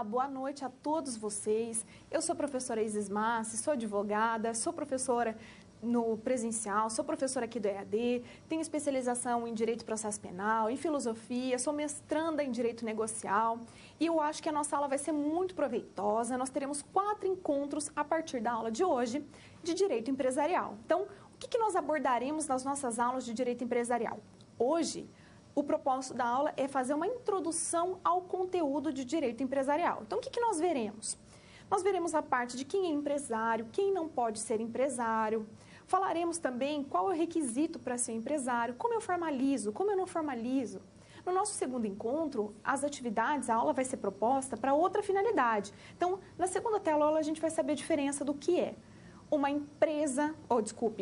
boa noite a todos vocês. Eu sou a professora Isis Massi, sou advogada, sou professora no presencial, sou professora aqui do EAD, tenho especialização em Direito e Processo Penal, em Filosofia, sou mestranda em Direito Negocial e eu acho que a nossa aula vai ser muito proveitosa. Nós teremos 4 encontros a partir da aula de hoje de Direito Empresarial. Então, o que nós abordaremos nas nossas aulas de Direito Empresarial? Hoje, o propósito da aula é fazer uma introdução ao conteúdo de Direito Empresarial. Então, o que nós veremos? Nós veremos a parte de quem é empresário, quem não pode ser empresário. Falaremos também qual é o requisito para ser empresário, como eu formalizo, como eu não formalizo. No nosso segundo encontro, as atividades, a aula vai ser proposta para outra finalidade. Então, na segunda tela a gente vai saber a diferença do que é uma empresa,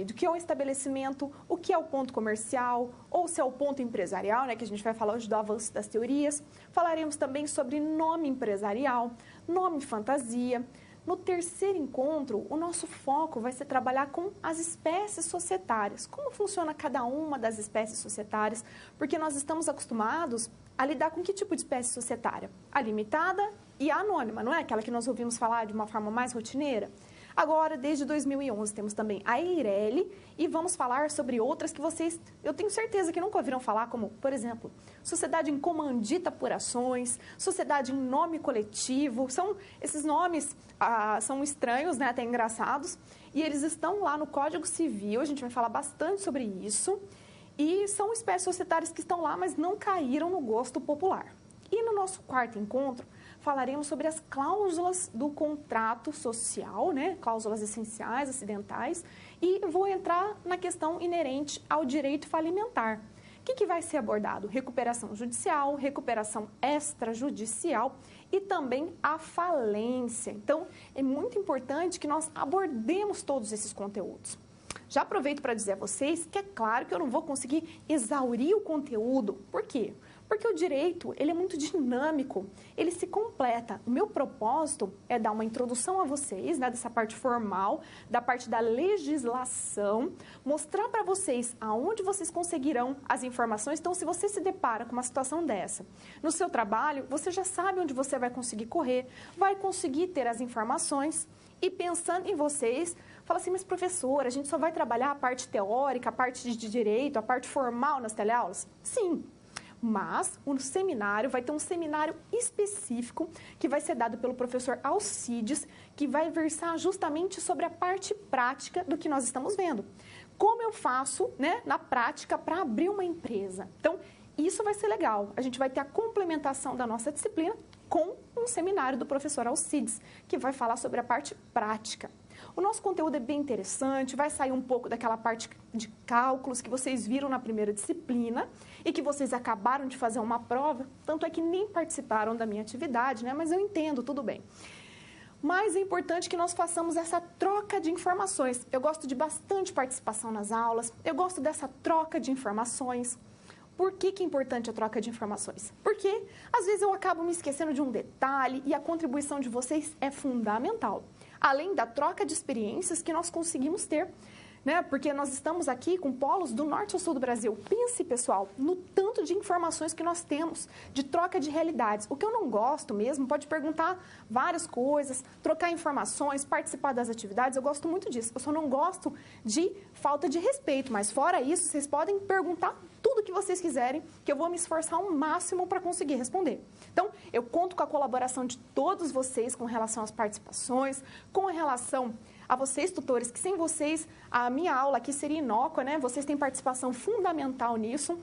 do que é um estabelecimento, o que é o ponto comercial, ou se é o ponto empresarial, né, que a gente vai falar hoje do avanço das teorias. Falaremos também sobre nome empresarial, nome fantasia. No terceiro encontro, o nosso foco vai ser trabalhar com as espécies societárias. Como funciona cada uma das espécies societárias? Porque nós estamos acostumados a lidar com que tipo de espécie societária? A limitada e a anônima, não é? Aquela que nós ouvimos falar de uma forma mais rotineira. Agora, desde 2011, temos também a EIRELI e vamos falar sobre outras que vocês, eu tenho certeza que nunca ouviram falar, como, por exemplo, sociedade em comandita por ações, sociedade em nome coletivo. Esses nomes são estranhos, né, até engraçados, e eles estão lá no Código Civil, a gente vai falar bastante sobre isso, e são espécies societárias que estão lá, mas não caíram no gosto popular. E no nosso quarto encontro, falaremos sobre as cláusulas do contrato social, né? Cláusulas essenciais, acidentais, e vou entrar na questão inerente ao direito falimentar. O que vai ser abordado? Recuperação judicial, recuperação extrajudicial e também a falência. Então, é muito importante que nós abordemos todos esses conteúdos. Já aproveito para dizer a vocês que é claro que eu não vou conseguir exaurir o conteúdo. Por quê? Porque o direito, ele é muito dinâmico, ele se completa. O meu propósito é dar uma introdução a vocês, né, dessa parte formal, da parte da legislação, mostrar para vocês aonde vocês conseguirão as informações. Então, se você se depara com uma situação dessa no seu trabalho, você já sabe onde você vai conseguir correr, vai conseguir ter as informações e pensando em vocês, fala assim, mas professora, a gente só vai trabalhar a parte teórica, a parte de direito, a parte formal nas teleaulas? Sim. Mas o seminário vai ter um seminário específico que vai ser dado pelo professor Alcides, que vai versar justamente sobre a parte prática do que nós estamos vendo. Como eu faço, né, na prática para abrir uma empresa. Então, isso vai ser legal. A gente vai ter a complementação da nossa disciplina com um seminário do professor Alcides, que vai falar sobre a parte prática. O nosso conteúdo é bem interessante, vai sair um pouco daquela parte de cálculos que vocês viram na primeira disciplina e que vocês acabaram de fazer uma prova, tanto é que nem participaram da minha atividade, né? Mas eu entendo, tudo bem. Mas é importante que nós façamos essa troca de informações. Eu gosto de bastante participação nas aulas, eu gosto dessa troca de informações. Por que é importante a troca de informações? Porque, às vezes, eu acabo me esquecendo de um detalhe e a contribuição de vocês é fundamental. Além da troca de experiências que nós conseguimos ter, né? Porque nós estamos aqui com polos do norte ao sul do Brasil. Pense, pessoal, no tanto de informações que nós temos, de troca de realidades. O que eu não gosto mesmo, pode perguntar várias coisas, trocar informações, participar das atividades, eu gosto muito disso. Eu só não gosto de falta de respeito, mas fora isso, vocês podem perguntar tudo que vocês quiserem, que eu vou me esforçar ao máximo para conseguir responder. Então, eu conto com a colaboração de todos vocês com relação às participações, com relação a vocês, tutores, que sem vocês a minha aula aqui seria inócua, né? Vocês têm participação fundamental nisso.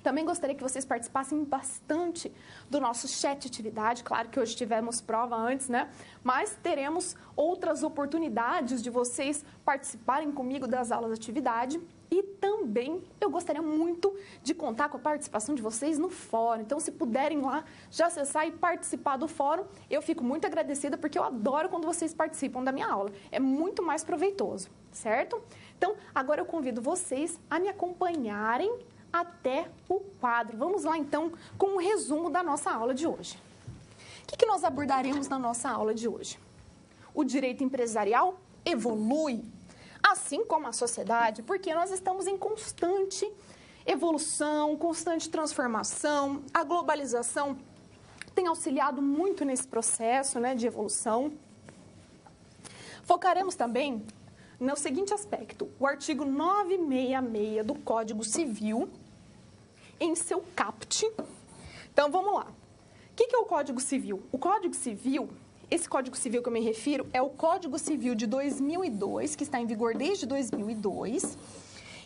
Também gostaria que vocês participassem bastante do nosso chat atividade. Claro que hoje tivemos prova antes, né? Mas teremos outras oportunidades de vocês participarem comigo das aulas de atividade. E também eu gostaria muito de contar com a participação de vocês no fórum. Então, se puderem lá já acessar e participar do fórum, eu fico muito agradecida porque eu adoro quando vocês participam da minha aula. É muito mais proveitoso, certo? Então, agora eu convido vocês a me acompanharem até o quadro. Vamos lá, então, com um resumo da nossa aula de hoje. O que nós abordaremos na nossa aula de hoje? O direito empresarial evolui, assim como a sociedade, porque nós estamos em constante evolução, constante transformação, a globalização tem auxiliado muito nesse processo, né, de evolução. Focaremos também no seguinte aspecto: o artigo 966 do Código Civil, em seu caput. Então, vamos lá. O que é o Código Civil? O Código Civil, esse Código Civil que eu me refiro, é o Código Civil de 2002, que está em vigor desde 2002.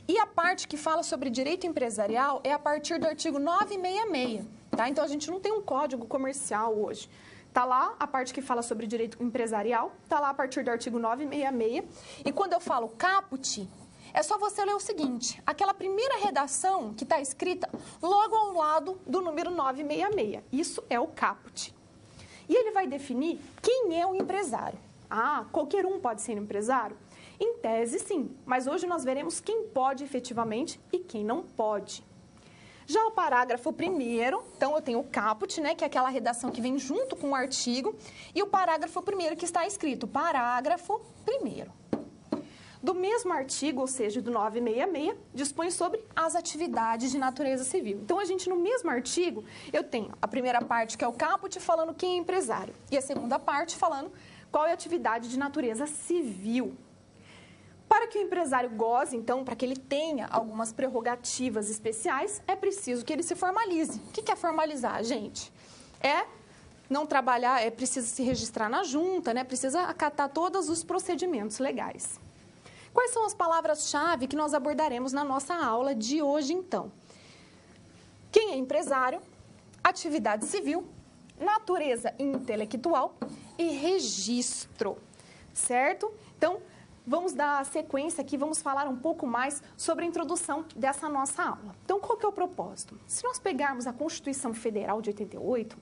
E a parte que fala sobre direito empresarial é a partir do artigo 966, tá? Então, a gente não tem um código comercial hoje. Está lá a parte que fala sobre direito empresarial, está lá a partir do artigo 966. E quando eu falo caput, é só você ler o seguinte: aquela primeira redação que está escrita logo ao lado do número 966. Isso é o caput. E ele vai definir quem é o empresário. Ah, qualquer um pode ser empresário? Em tese, sim, mas hoje nós veremos quem pode efetivamente e quem não pode. Já o parágrafo 1º, então eu tenho o caput, né, que é aquela redação que vem junto com o artigo, e o parágrafo 1º que está escrito, parágrafo 1º. Do mesmo artigo, ou seja, do 966, dispõe sobre as atividades de natureza civil. Então, a gente, no mesmo artigo, eu tenho a primeira parte, que é o caput, falando quem é empresário, e a segunda parte falando qual é a atividade de natureza civil. Para que o empresário goze, então, para que ele tenha algumas prerrogativas especiais, é preciso que ele se formalize. O que é formalizar, gente? É não trabalhar, é preciso se registrar na junta, né? Precisa acatar todos os procedimentos legais. Quais são as palavras-chave que nós abordaremos na nossa aula de hoje, então? Quem é empresário, atividade civil, natureza intelectual e registro, certo? Então, vamos dar sequência aqui, vamos falar um pouco mais sobre a introdução dessa nossa aula. Então, qual que é o propósito? Se nós pegarmos a Constituição Federal de 88, o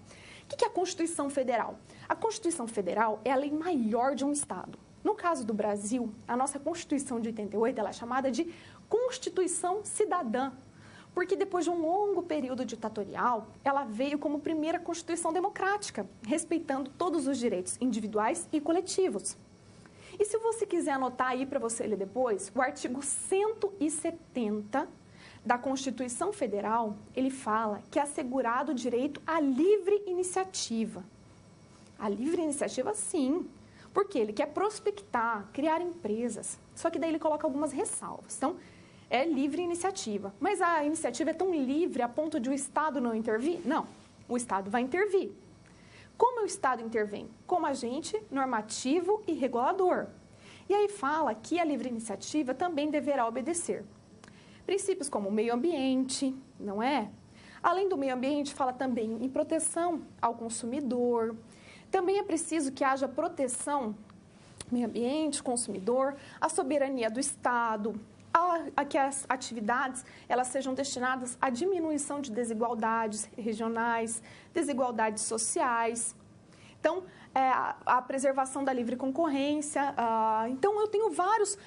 que é a Constituição Federal? A Constituição Federal é a lei maior de um Estado. No caso do Brasil, a nossa Constituição de 88 ela é chamada de Constituição Cidadã, porque depois de um longo período ditatorial, ela veio como primeira Constituição democrática, respeitando todos os direitos individuais e coletivos. E se você quiser anotar aí para você ler depois, o artigo 170 da Constituição Federal, ele fala que é assegurado o direito à livre iniciativa. A livre iniciativa, sim, porque ele quer prospectar, criar empresas, só que daí ele coloca algumas ressalvas. Então, é livre iniciativa. Mas a iniciativa é tão livre a ponto de o Estado não intervir? Não, o Estado vai intervir. Como o Estado intervém? Como agente normativo e regulador. E aí fala que a livre iniciativa também deverá obedecer princípios como o meio ambiente, não é? Além do meio ambiente, fala também em proteção ao consumidor. Também é preciso que haja proteção ao meio ambiente, consumidor, à soberania do Estado, a que as atividades elas sejam destinadas à diminuição de desigualdades regionais, desigualdades sociais. Então, a preservação da livre concorrência. Então, eu tenho vários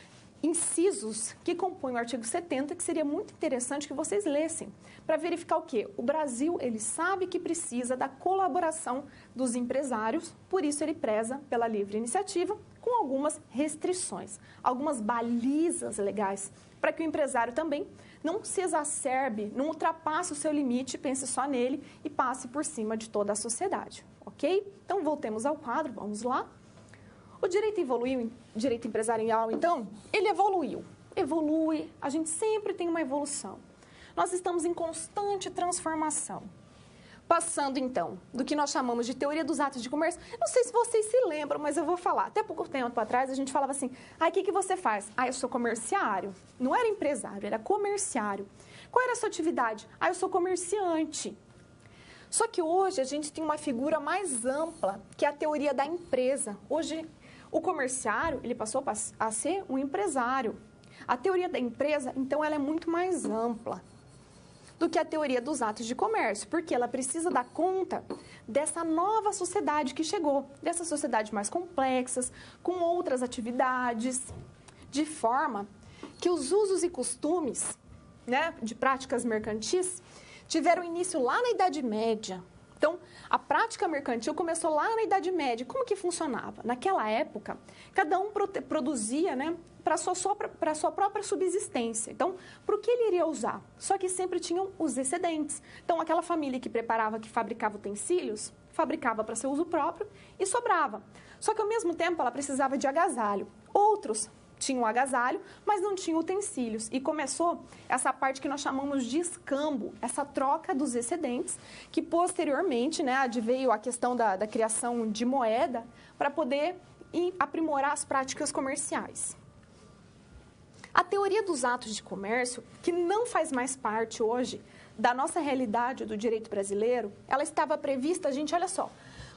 incisos que compõem o artigo 70, que seria muito interessante que vocês lessem, para verificar o quê? O Brasil, ele sabe que precisa da colaboração dos empresários, por isso ele preza pela livre iniciativa, com algumas restrições, algumas balizas legais, para que o empresário também não se exacerbe, não ultrapasse o seu limite, pense só nele e passe por cima de toda a sociedade, ok? Então, voltemos ao quadro, vamos lá. O direito evoluiu, direito empresarial, então, ele evolui, a gente sempre tem uma evolução. Nós estamos em constante transformação. Passando, então, do que nós chamamos de teoria dos atos de comércio, não sei se vocês se lembram, mas eu vou falar. Até pouco tempo atrás, a gente falava assim, o que você faz? Eu sou comerciário. Não era empresário, era comerciário. Qual era a sua atividade? Eu sou comerciante. Só que hoje a gente tem uma figura mais ampla, que é a teoria da empresa. Hoje, o comerciário, ele passou a ser um empresário. A teoria da empresa, então, ela é muito mais ampla do que a teoria dos atos de comércio, porque ela precisa dar conta dessa nova sociedade que chegou, dessa sociedade mais complexa, com outras atividades, de forma que os usos e costumes, né, de práticas mercantis tiveram início lá na Idade Média, Então, a prática mercantil começou lá na Idade Média. Como que funcionava? Naquela época, cada um produzia, né, para a sua própria subsistência. Então, para o que ele iria usar? Só que sempre tinham os excedentes. Então, aquela família que fabricava utensílios, fabricava para seu uso próprio e sobrava. Só que, ao mesmo tempo, ela precisava de agasalho. Outros tinham agasalho, mas não tinham utensílios. E começou essa parte que nós chamamos de escambo, essa troca dos excedentes, que posteriormente, né, adveio a questão da criação de moeda para poder aprimorar as práticas comerciais. A teoria dos atos de comércio, que não faz mais parte hoje da nossa realidade do direito brasileiro, ela estava prevista, gente, olha só,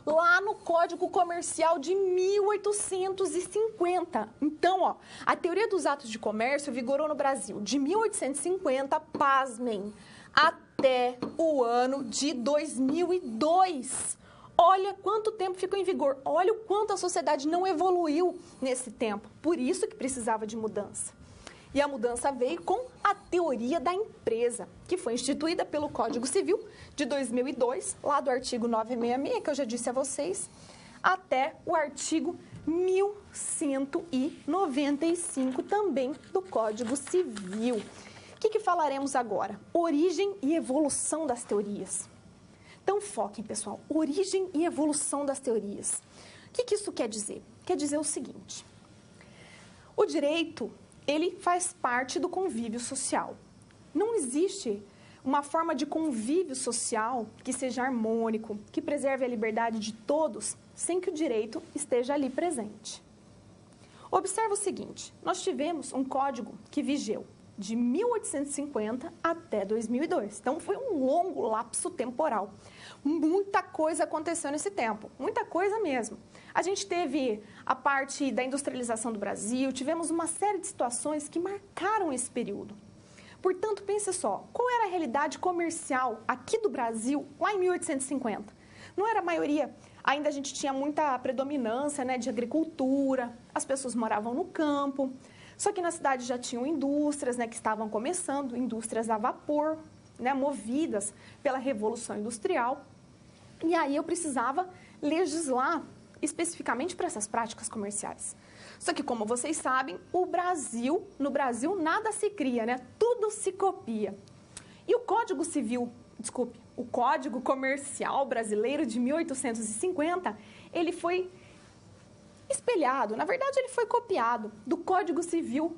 lá no Código Comercial de 1850. Então, ó, a teoria dos atos de comércio vigorou no Brasil de 1850, pasmem, até o ano de 2002. Olha quanto tempo ficou em vigor, olha o quanto a sociedade não evoluiu nesse tempo. Por isso que precisava de mudança. E a mudança veio com a teoria da empresa, que foi instituída pelo Código Civil de 2002, lá do artigo 966, que eu já disse a vocês, até o artigo 1195 também do Código Civil. O que falaremos agora? Origem e evolução das teorias. Então, foquem, pessoal, origem e evolução das teorias. O que isso quer dizer? Quer dizer o seguinte: o direito, ele faz parte do convívio social. Não existe uma forma de convívio social que seja harmônico, que preserve a liberdade de todos, sem que o direito esteja ali presente. Observe o seguinte, nós tivemos um código que vigeu de 1850 até 2002. Então, foi um longo lapso temporal. Muita coisa aconteceu nesse tempo, muita coisa mesmo. A gente teve a parte da industrialização do Brasil, tivemos uma série de situações que marcaram esse período. Portanto, pense só, qual era a realidade comercial aqui do Brasil lá em 1850? Não era a maioria, ainda a gente tinha muita predominância, né, de agricultura, as pessoas moravam no campo, só que na cidade já tinham indústrias, né, que estavam começando, indústrias a vapor, né, movidas pela Revolução Industrial. E aí eu precisava legislar especificamente para essas práticas comerciais. Só que, como vocês sabem, no Brasil nada se cria, né? Tudo se copia. E o Código o Código Comercial Brasileiro de 1850, ele foi espelhado, na verdade ele foi copiado do Código Civil,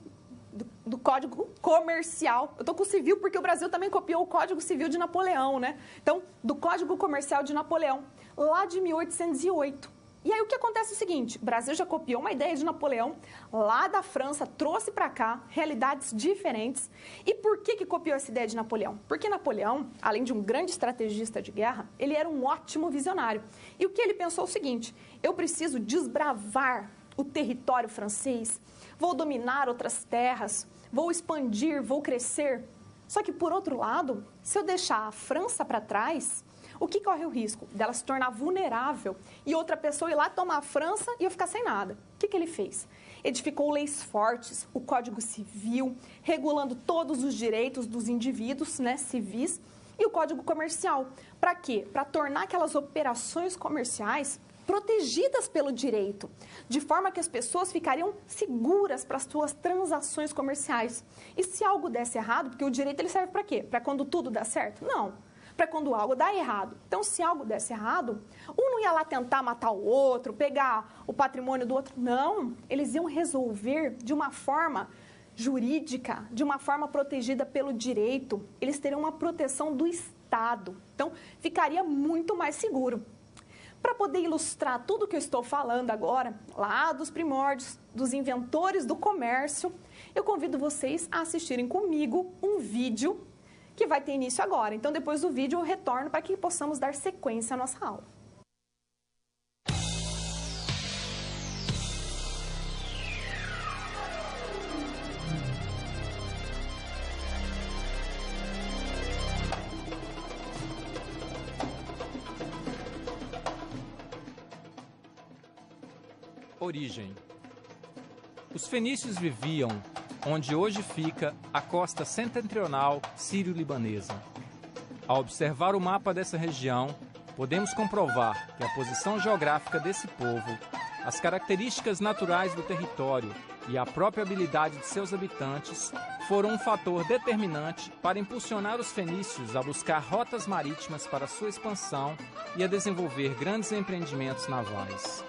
do Código Comercial. Eu estou com o civil porque o Brasil também copiou o Código Civil de Napoleão, né? Então, do Código Comercial de Napoleão, lá de 1808. E aí o que acontece é o seguinte, o Brasil já copiou uma ideia de Napoleão, lá da França, trouxe para cá realidades diferentes. E por que copiou essa ideia de Napoleão? Porque Napoleão, além de um grande estrategista de guerra, ele era um ótimo visionário. E o que ele pensou é o seguinte, eu preciso desbravar o território francês, vou dominar outras terras, vou expandir, vou crescer. Só que, por outro lado, se eu deixar a França para trás, o que corre o risco? Dela se tornar vulnerável e outra pessoa ir lá tomar a França e eu ficar sem nada. O que ele fez? Edificou leis fortes, o Código Civil, regulando todos os direitos dos indivíduos, né, civis, e o Código Comercial. Para quê? Para tornar aquelas operações comerciais protegidas pelo direito, de forma que as pessoas ficariam seguras para as suas transações comerciais. E se algo desse errado, porque o direito ele serve para quê? Para quando tudo dá certo? Não. Para quando algo dá errado. Então, se algo desse errado, um não ia lá tentar matar o outro, pegar o patrimônio do outro. Não, eles iam resolver de uma forma jurídica, de uma forma protegida pelo direito. Eles teriam uma proteção do Estado. Então, ficaria muito mais seguro. Para poder ilustrar tudo o que eu estou falando agora, lá dos primórdios, dos inventores do comércio, eu convido vocês a assistirem comigo um vídeo que vai ter início agora. Então, depois do vídeo, eu retorno para que possamos dar sequência à nossa aula. Origem. Os fenícios viviam onde hoje fica a costa setentrional sírio-libanesa. Ao observar o mapa dessa região, podemos comprovar que a posição geográfica desse povo, as características naturais do território e a própria habilidade de seus habitantes foram um fator determinante para impulsionar os fenícios a buscar rotas marítimas para sua expansão e a desenvolver grandes empreendimentos navais.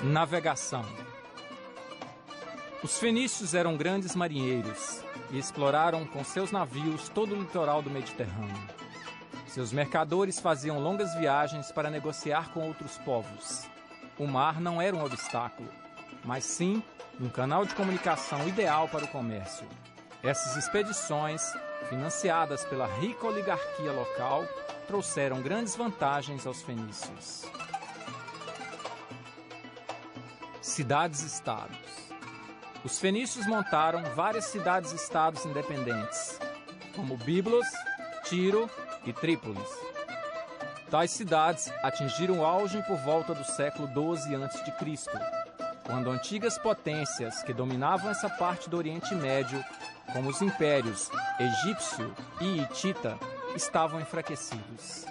Navegação. Os fenícios eram grandes marinheiros e exploraram com seus navios todo o litoral do Mediterrâneo. Seus mercadores faziam longas viagens para negociar com outros povos. O mar não era um obstáculo, mas sim um canal de comunicação ideal para o comércio. Essas expedições, financiadas pela rica oligarquia local, trouxeram grandes vantagens aos fenícios. Cidades-estados. Os fenícios montaram várias cidades-estados independentes, como Biblos, Tiro e Trípolis. Tais cidades atingiram o auge por volta do século XII a.C., quando antigas potências que dominavam essa parte do Oriente Médio, como os impérios egípcio e hitita, estavam enfraquecidos.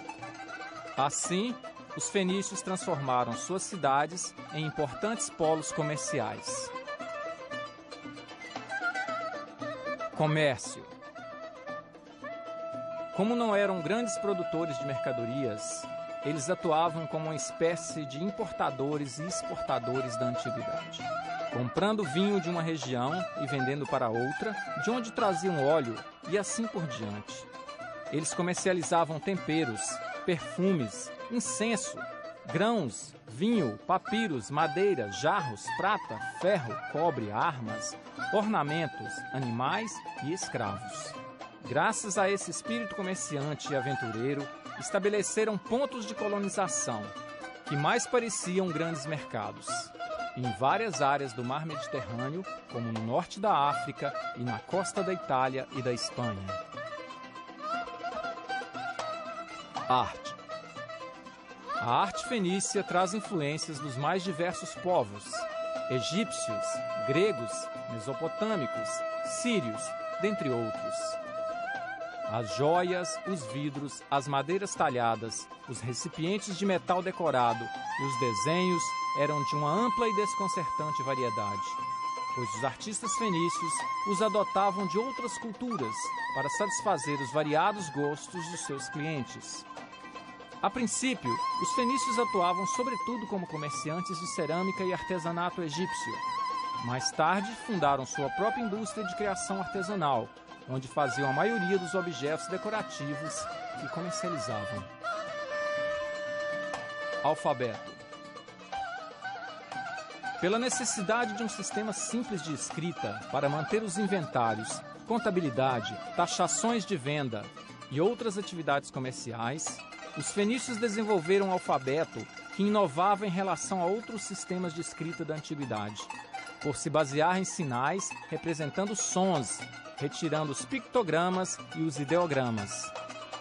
Assim, os fenícios transformaram suas cidades em importantes polos comerciais. Comércio. Como não eram grandes produtores de mercadorias, eles atuavam como uma espécie de importadores e exportadores da antiguidade, comprando vinho de uma região e vendendo para outra, de onde traziam óleo e assim por diante. Eles comercializavam temperos, perfumes, incenso, grãos, vinho, papiros, madeira, jarros, prata, ferro, cobre, armas, ornamentos, animais e escravos. Graças a esse espírito comerciante e aventureiro, estabeleceram pontos de colonização, que mais pareciam grandes mercados, em várias áreas do mar Mediterrâneo, como no norte da África e na costa da Itália e da Espanha. Arte. A arte fenícia traz influências dos mais diversos povos, egípcios, gregos, mesopotâmicos, sírios, dentre outros. As joias, os vidros, as madeiras talhadas, os recipientes de metal decorado e os desenhos eram de uma ampla e desconcertante variedade, pois os artistas fenícios os adotavam de outras culturas para satisfazer os variados gostos dos seus clientes. A princípio, os fenícios atuavam sobretudo como comerciantes de cerâmica e artesanato egípcio. Mais tarde, fundaram sua própria indústria de criação artesanal, onde faziam a maioria dos objetos decorativos que comercializavam. Alfabeto. Pela necessidade de um sistema simples de escrita para manter os inventários, contabilidade, taxações de venda e outras atividades comerciais, os fenícios desenvolveram um alfabeto que inovava em relação a outros sistemas de escrita da antiguidade, por se basear em sinais representando sons, retirando os pictogramas e os ideogramas.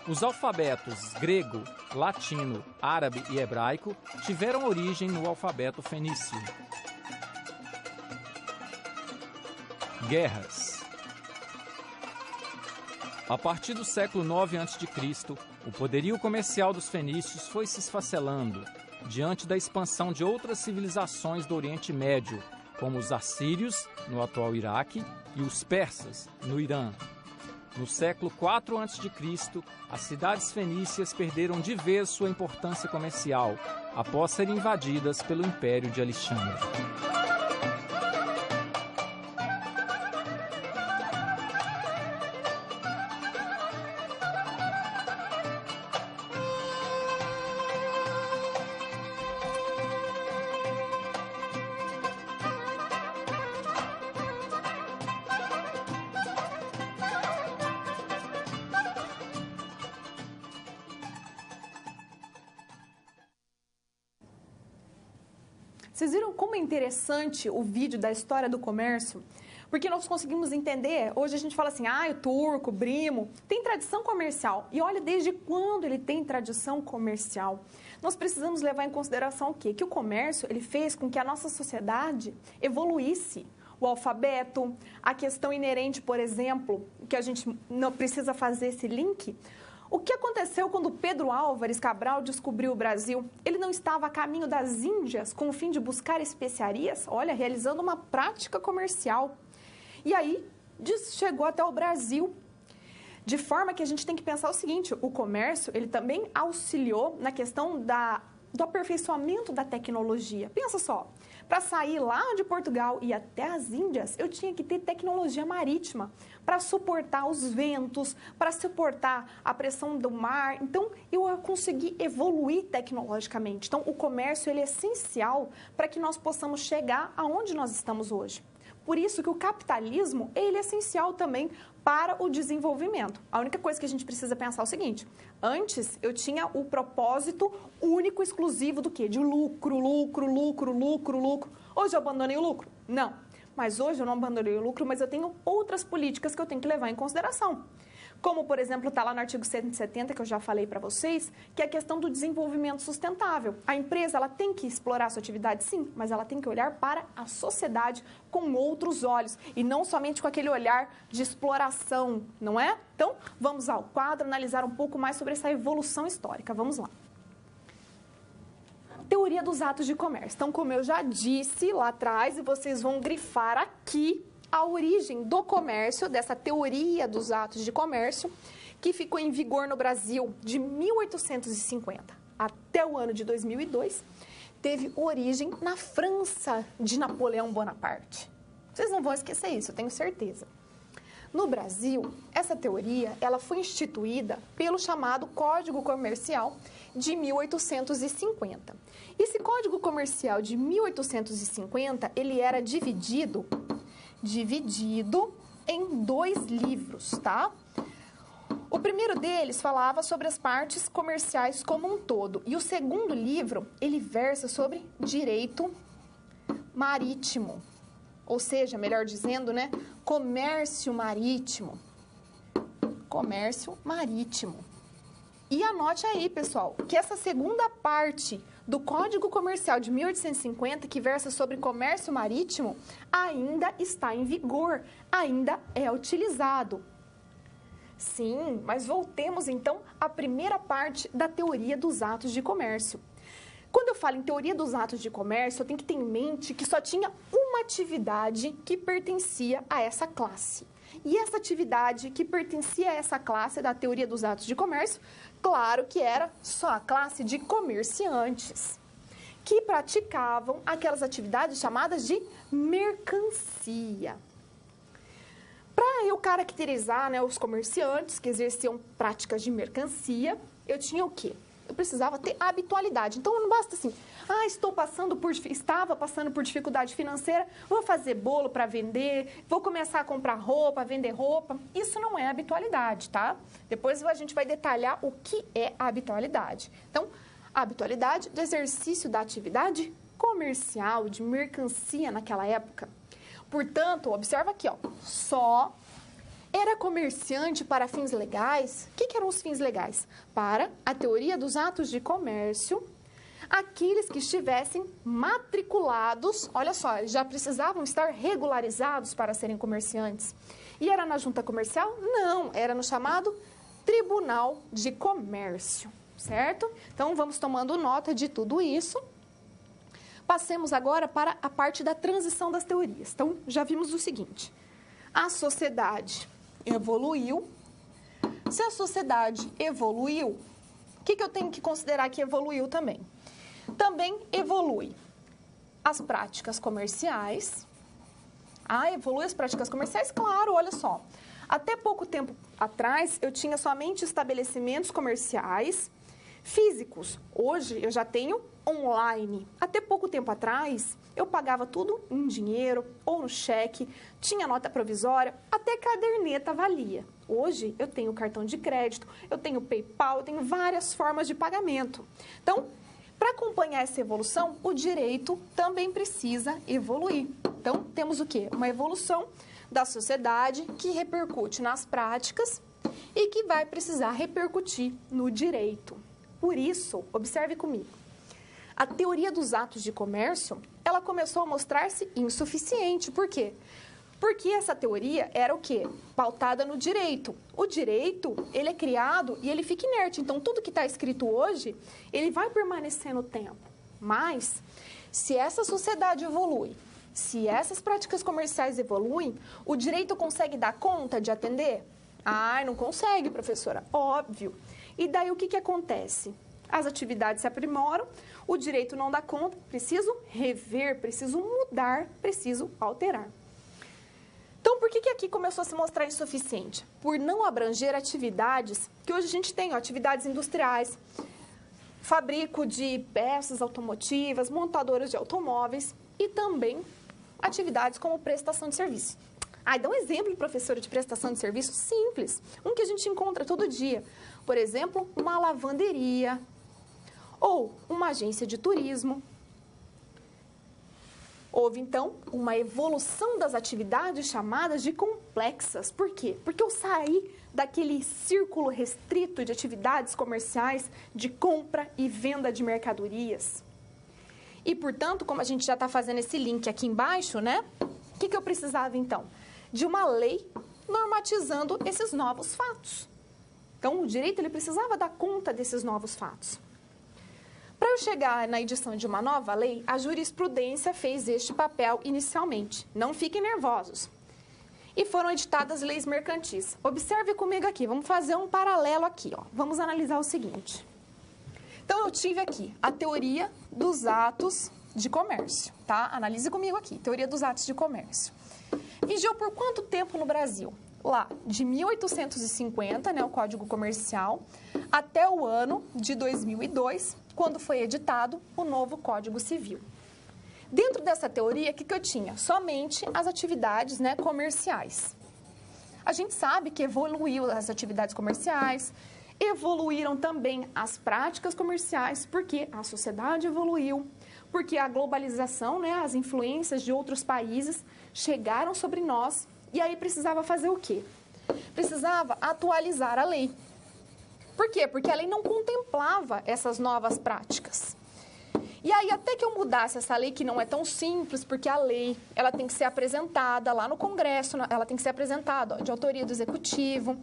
Os alfabetos grego, latino, árabe e hebraico tiveram origem no alfabeto fenício. Guerras. A partir do século IX a.C., o poderio comercial dos fenícios foi se esfacelando diante da expansão de outras civilizações do Oriente Médio, como os assírios, no atual Iraque, e os persas, no Irã. No século IV a.C., as cidades fenícias perderam de vez sua importância comercial, após serem invadidas pelo Império de Alexandre. Vocês viram como é interessante o vídeo da história do comércio? Porque nós conseguimos entender, hoje a gente fala assim, o turco, o brimo, tem tradição comercial. E olha desde quando ele tem tradição comercial. Nós precisamos levar em consideração o quê? Que o comércio, ele fez com que a nossa sociedade evoluísse. O alfabeto, a questão inerente, por exemplo, que a gente não precisa fazer esse link, O que aconteceu quando Pedro Álvares Cabral descobriu o Brasil? Ele não estava a caminho das Índias com o fim de buscar especiarias? Olha, realizando uma prática comercial. E aí, chegou até o Brasil. De forma que a gente tem que pensar o seguinte, o comércio, ele também auxiliou na questão do aperfeiçoamento da tecnologia. Pensa só, para sair lá de Portugal e até as Índias, eu tinha que ter tecnologia marítima para suportar os ventos, para suportar a pressão do mar. Então, eu consegui evoluir tecnologicamente. Então, o comércio ele é essencial para que nós possamos chegar aonde nós estamos hoje. Por isso que o capitalismo ele é essencial também para o desenvolvimento. A única coisa que a gente precisa pensar é o seguinte, antes eu tinha o propósito único, exclusivo do quê? De lucro, lucro, lucro, lucro, lucro. Hoje eu abandonei o lucro? Não. Mas hoje eu não abandonei o lucro, mas eu tenho outras políticas que eu tenho que levar em consideração. Como, por exemplo, está lá no artigo 170, que eu já falei para vocês, que é a questão do desenvolvimento sustentável. A empresa ela tem que explorar a sua atividade, sim, mas ela tem que olhar para a sociedade com outros olhos e não somente com aquele olhar de exploração, não é? Então, vamos ao quadro, analisar um pouco mais sobre essa evolução histórica. Vamos lá. Teoria dos atos de comércio. Então, como eu já disse lá atrás, e vocês vão grifar aqui, a origem do comércio, dessa teoria dos atos de comércio, que ficou em vigor no Brasil de 1850 até o ano de 2002, teve origem na França de Napoleão Bonaparte. Vocês não vão esquecer isso, eu tenho certeza. No Brasil, essa teoria ela foi instituída pelo chamado Código Comercial de 1850. Esse Código Comercial de 1850, ele era dividido em 2 livros, tá? O primeiro deles falava sobre as partes comerciais como um todo. E o segundo livro, ele versa sobre direito marítimo. Ou seja, melhor dizendo, né? Comércio marítimo. Comércio marítimo. E anote aí, pessoal, que essa segunda parte do Código Comercial de 1850, que versa sobre comércio marítimo, ainda está em vigor, ainda é utilizado. Sim, mas voltemos então à primeira parte da teoria dos atos de comércio. Quando eu falo em teoria dos atos de comércio, eu tenho que ter em mente que só tinha uma atividade que pertencia a essa classe. E essa atividade que pertencia a essa classe da teoria dos atos de comércio, claro que era só a classe de comerciantes, que praticavam aquelas atividades chamadas de mercancia. Para eu caracterizar, né, os comerciantes que exerciam práticas de mercancia, eu tinha o quê? Eu precisava ter habitualidade. Então, não basta assim, estava passando por dificuldade financeira, vou fazer bolo para vender, vou começar a comprar roupa, vender roupa. Isso não é habitualidade, tá? Depois a gente vai detalhar o que é a habitualidade. Então, a habitualidade do exercício da atividade comercial, de mercancia naquela época. Portanto, observa aqui, ó, só era comerciante para fins legais. O que eram os fins legais? Para a teoria dos atos de comércio, aqueles que estivessem matriculados, olha só, já precisavam estar regularizados para serem comerciantes. E era na junta comercial? Não, era no chamado Tribunal de Comércio, certo? Então, vamos tomando nota de tudo isso. Passemos agora para a parte da transição das teorias. Então, já vimos o seguinte, a sociedade evoluiu. Se a sociedade evoluiu, o que eu tenho que considerar que evoluiu também? Também evolui as práticas comerciais. Evolui as práticas comerciais? Claro, olha só. Até pouco tempo atrás, eu tinha somente estabelecimentos comerciais físicos. Hoje, eu já tenho online. Até pouco tempo atrás, eu pagava tudo em dinheiro ou no cheque, tinha nota provisória, até caderneta valia. Hoje, eu tenho cartão de crédito, eu tenho PayPal, eu tenho várias formas de pagamento. Então, para acompanhar essa evolução, o direito também precisa evoluir. Então, temos o quê? Uma evolução da sociedade que repercute nas práticas e que vai precisar repercutir no direito. Por isso, observe comigo. A teoria dos atos de comércio, ela começou a mostrar-se insuficiente. Por quê? Porque essa teoria era o quê? Pautada no direito. O direito, ele é criado e ele fica inerte. Então, tudo que está escrito hoje, ele vai permanecer no tempo. Mas, se essa sociedade evolui, se essas práticas comerciais evoluem, o direito consegue dar conta de atender? Ah, não consegue, professora. Óbvio. E daí, o que acontece? As atividades se aprimoram, o direito não dá conta, preciso rever, preciso mudar, preciso alterar. Então, por que aqui começou a se mostrar insuficiente? Por não abranger atividades que hoje a gente tem, atividades industriais, fabrico de peças automotivas, montadoras de automóveis e também atividades como prestação de serviço. Dá um exemplo, professora, de prestação de serviço simples, um que a gente encontra todo dia. Por exemplo, uma lavanderia ou uma agência de turismo. Houve, então, uma evolução das atividades chamadas de complexas. Por quê? Porque eu saí daquele círculo restrito de atividades comerciais de compra e venda de mercadorias. E, portanto, como a gente já está fazendo esse link aqui embaixo, né? O que eu precisava, então? De uma lei normatizando esses novos fatos. Então, o direito ele precisava dar conta desses novos fatos. Para eu chegar na edição de uma nova lei, a jurisprudência fez este papel inicialmente. Não fiquem nervosos. E foram editadas leis mercantis. Observe comigo aqui, vamos fazer um paralelo aqui. Vamos analisar o seguinte. Então, eu tive aqui a teoria dos atos de comércio, tá? Analise comigo aqui, teoria dos atos de comércio. Vigiou por quanto tempo no Brasil? Lá, de 1850, né, o Código Comercial, até o ano de 2002, quando foi editado o novo Código Civil. Dentro dessa teoria, o que eu tinha? Somente as atividades, né, comerciais. A gente sabe que evoluiu as atividades comerciais, evoluíram também as práticas comerciais, porque a sociedade evoluiu, porque a globalização, né, as influências de outros países chegaram sobre nós. E aí precisava fazer o quê? Precisava atualizar a lei. Por quê? Porque a lei não contemplava essas novas práticas. E aí, até que eu mudasse essa lei, que não é tão simples, porque a lei ela tem que ser apresentada lá no Congresso, ela tem que ser apresentada de autoria do Executivo.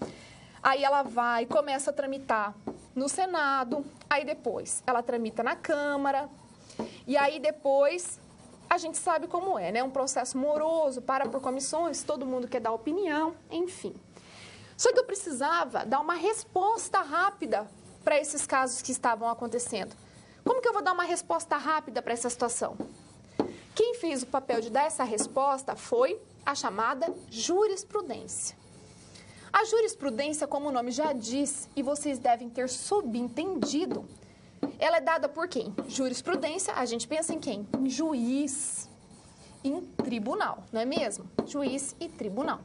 Aí ela vai, começa a tramitar no Senado, aí depois ela tramita na Câmara, e aí depois a gente sabe como é, né? Um processo moroso, para por comissões, todo mundo quer dar opinião, enfim. Só que eu precisava dar uma resposta rápida para esses casos que estavam acontecendo. Como que eu vou dar uma resposta rápida para essa situação? Quem fez o papel de dar essa resposta foi a chamada jurisprudência. A jurisprudência, como o nome já diz, e vocês devem ter subentendido, ela é dada por quem? Jurisprudência, a gente pensa em quem? Em juiz, em tribunal, não é mesmo? Juiz e tribunal.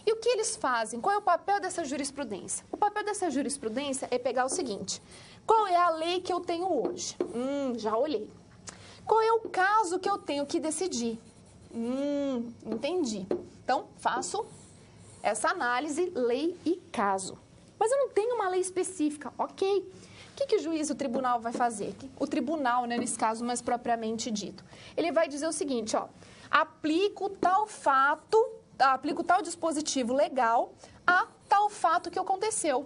E o que eles fazem? Qual é o papel dessa jurisprudência? O papel dessa jurisprudência é pegar o seguinte: qual é a lei que eu tenho hoje? Já olhei. Qual é o caso que eu tenho que decidir? Entendi. Então, faço essa análise, lei e caso. Mas eu não tenho uma lei específica, ok. O que o juiz, o tribunal vai fazer? O tribunal, né, nesse caso mais propriamente dito. Ele vai dizer o seguinte, aplico tal fato, aplico tal dispositivo legal a tal fato que aconteceu.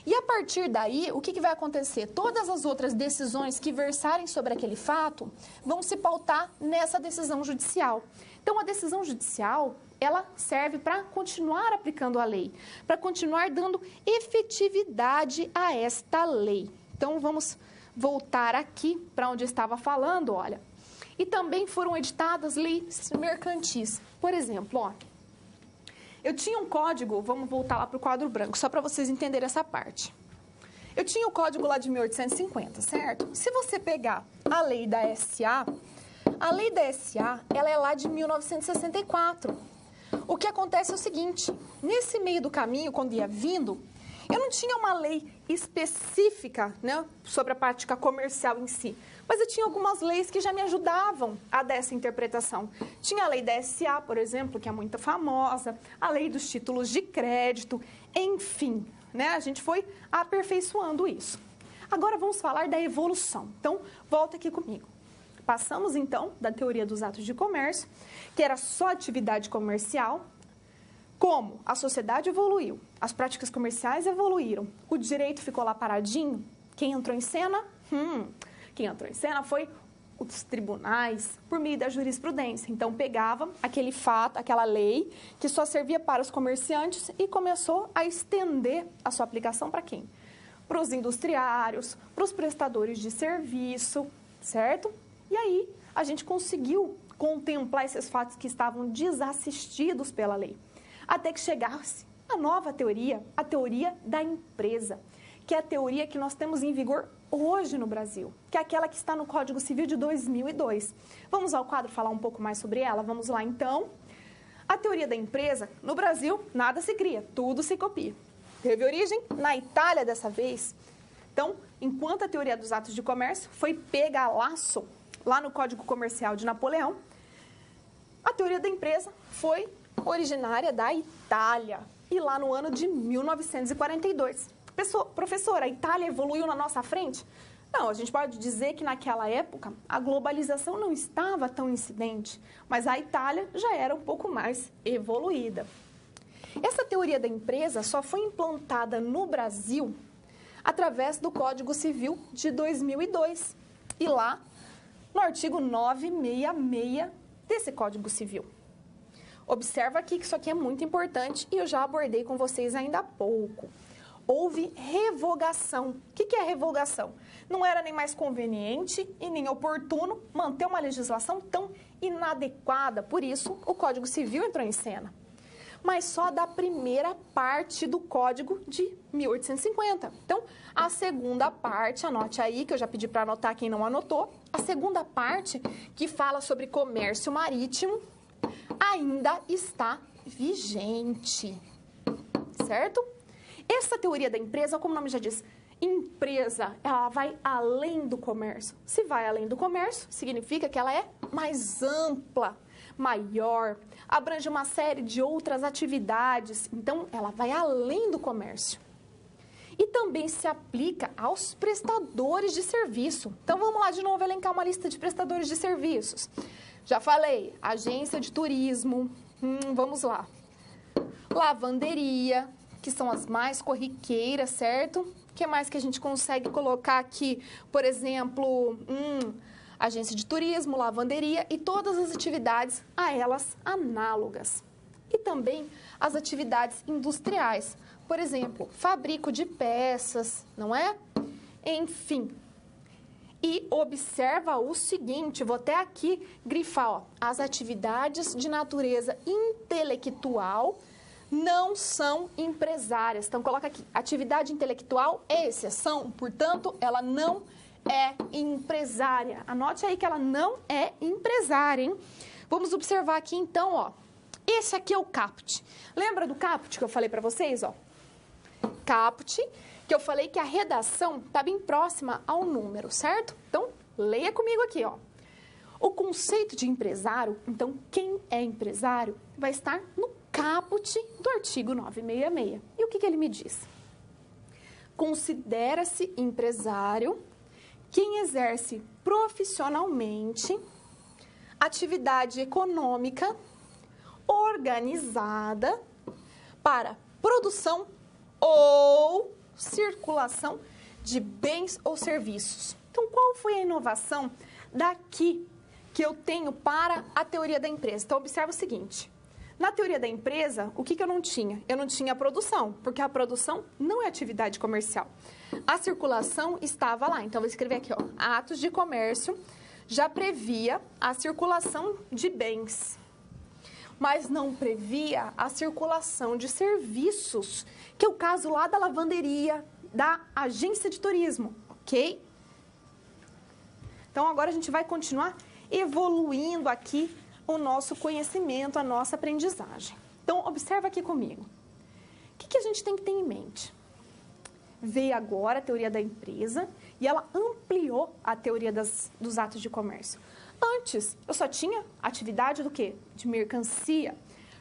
E a partir daí, o que vai acontecer? Todas as outras decisões que versarem sobre aquele fato vão se pautar nessa decisão judicial. Então, a decisão judicial, ela serve para continuar aplicando a lei, para continuar dando efetividade a esta lei. Então, vamos voltar aqui para onde eu estava falando, olha. E também foram editadas leis mercantis. Por exemplo, eu tinha um código, vamos voltar lá para o quadro branco, só para vocês entenderem essa parte. Eu tinha o código lá de 1850, certo? Se você pegar a lei da SA, ela é lá de 1964. O que acontece é o seguinte, nesse meio do caminho, quando ia vindo, eu não tinha uma lei específica, né, sobre a prática comercial em si, mas eu tinha algumas leis que já me ajudavam a dar essa interpretação. Tinha a lei da SA, por exemplo, que é muito famosa, a lei dos títulos de crédito, enfim, né, a gente foi aperfeiçoando isso. Agora vamos falar da evolução. Então, volta aqui comigo. Passamos, então, da teoria dos atos de comércio, que era só atividade comercial, como a sociedade evoluiu, as práticas comerciais evoluíram, o direito ficou lá paradinho. Quem entrou em cena? Quem entrou em cena foi os tribunais, por meio da jurisprudência. Então, pegava aquele fato, aquela lei, que só servia para os comerciantes e começou a estender a sua aplicação para quem? Para os industriários, para os prestadores de serviço, certo? E aí, a gente conseguiu contemplar esses fatos que estavam desassistidos pela lei. Até que chegasse a nova teoria, a teoria da empresa, que é a teoria que nós temos em vigor hoje no Brasil, que é aquela que está no Código Civil de 2002. Vamos ao quadro falar um pouco mais sobre ela? Vamos lá, então. A teoria da empresa, no Brasil, nada se cria, tudo se copia. Teve origem na Itália dessa vez. Então, enquanto a teoria dos atos de comércio foi pega a laço lá no Código Comercial de Napoleão, a teoria da empresa foi originária da Itália, e lá no ano de 1942. Professora, a Itália evoluiu na nossa frente? Não, a gente pode dizer que naquela época a globalização não estava tão incidente, mas a Itália já era um pouco mais evoluída. Essa teoria da empresa só foi implantada no Brasil através do Código Civil de 2002, e lá no artigo 966 desse Código Civil. Observa aqui que isso aqui é muito importante e eu já abordei com vocês ainda há pouco. Houve revogação. O que é revogação? Não era nem mais conveniente e nem oportuno manter uma legislação tão inadequada, por isso o Código Civil entrou em cena. Mas só da primeira parte do Código de 1850. Então, a segunda parte, anote aí, que eu já pedi para anotar quem não anotou, a segunda parte, que fala sobre comércio marítimo, ainda está vigente, certo? Essa teoria da empresa, como o nome já diz, empresa, ela vai além do comércio. Se vai além do comércio, significa que ela é mais ampla, maior, abrange uma série de outras atividades. Então, ela vai além do comércio. E também se aplica aos prestadores de serviço. Então, vamos lá de novo elencar uma lista de prestadores de serviços. Já falei, agência de turismo, vamos lá. Lavanderia, que são as mais corriqueiras, certo? O que mais que a gente consegue colocar aqui? Por exemplo, agência de turismo, lavanderia e todas as atividades a elas análogas. E também as atividades industriais. Por exemplo, fabrico de peças, não é? Enfim. E observa o seguinte, vou até aqui grifar, ó, as atividades de natureza intelectual não são empresárias. Então, coloca aqui, atividade intelectual é exceção, portanto, ela não é empresária. Anote aí que ela não é empresária, hein? Vamos observar aqui, então, ó, esse aqui é o caput. Lembra do caput que eu falei para vocês, ó? Caput, que eu falei que a redação está bem próxima ao número, certo? Então, leia comigo aqui, ó. O conceito de empresário, então, quem é empresário, vai estar no caput do artigo 966. E o que ele me diz? Considera-se empresário quem exerce profissionalmente atividade econômica organizada para produção ou circulação de bens ou serviços. Então, qual foi a inovação daqui que eu tenho para a teoria da empresa? Então, observa o seguinte. Na teoria da empresa, o que eu não tinha? Eu não tinha a produção, porque a produção não é atividade comercial. A circulação estava lá. Então, vou escrever aqui, ó, atos de comércio já previa a circulação de bens, mas não previa a circulação de serviços, que é o caso lá da lavanderia, da agência de turismo, ok? Então, agora a gente vai continuar evoluindo aqui o nosso conhecimento, a nossa aprendizagem. Então, observa aqui comigo. O que a gente tem que ter em mente? Veio agora a teoria da empresa e ela ampliou a teoria dos atos de comércio. Antes, eu só tinha atividade do quê? De mercancia,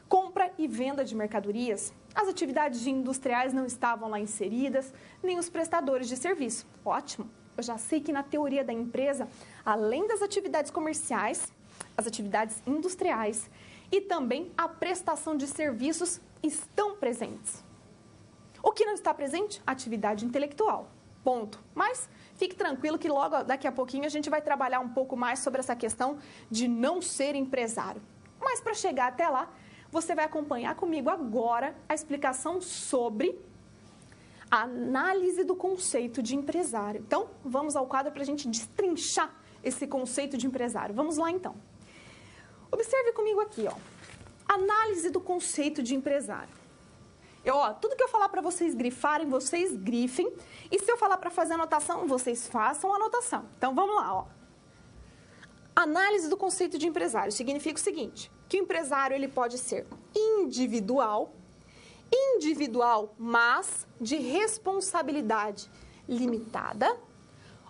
compra e venda de mercadorias. As atividades industriais não estavam lá inseridas, nem os prestadores de serviço. Ótimo. eu já sei que na teoria da empresa, além das atividades comerciais, as atividades industriais e também a prestação de serviços estão presentes. O que não está presente? Atividade intelectual. Ponto. Mas fique tranquilo que logo daqui a pouquinho a gente vai trabalhar um pouco mais sobre essa questão de não ser empresário. Mas para chegar até lá, você vai acompanhar comigo agora a explicação sobre a análise do conceito de empresário. Então, vamos ao quadro para a gente destrinchar esse conceito de empresário. Vamos lá, então. Observe comigo aqui, ó. Análise do conceito de empresário. Tudo que eu falar para vocês grifarem, vocês grifem. E se eu falar para fazer anotação, vocês façam anotação. Então, vamos lá, ó. Análise do conceito de empresário significa o seguinte, que o empresário ele pode ser individual, mas de responsabilidade limitada,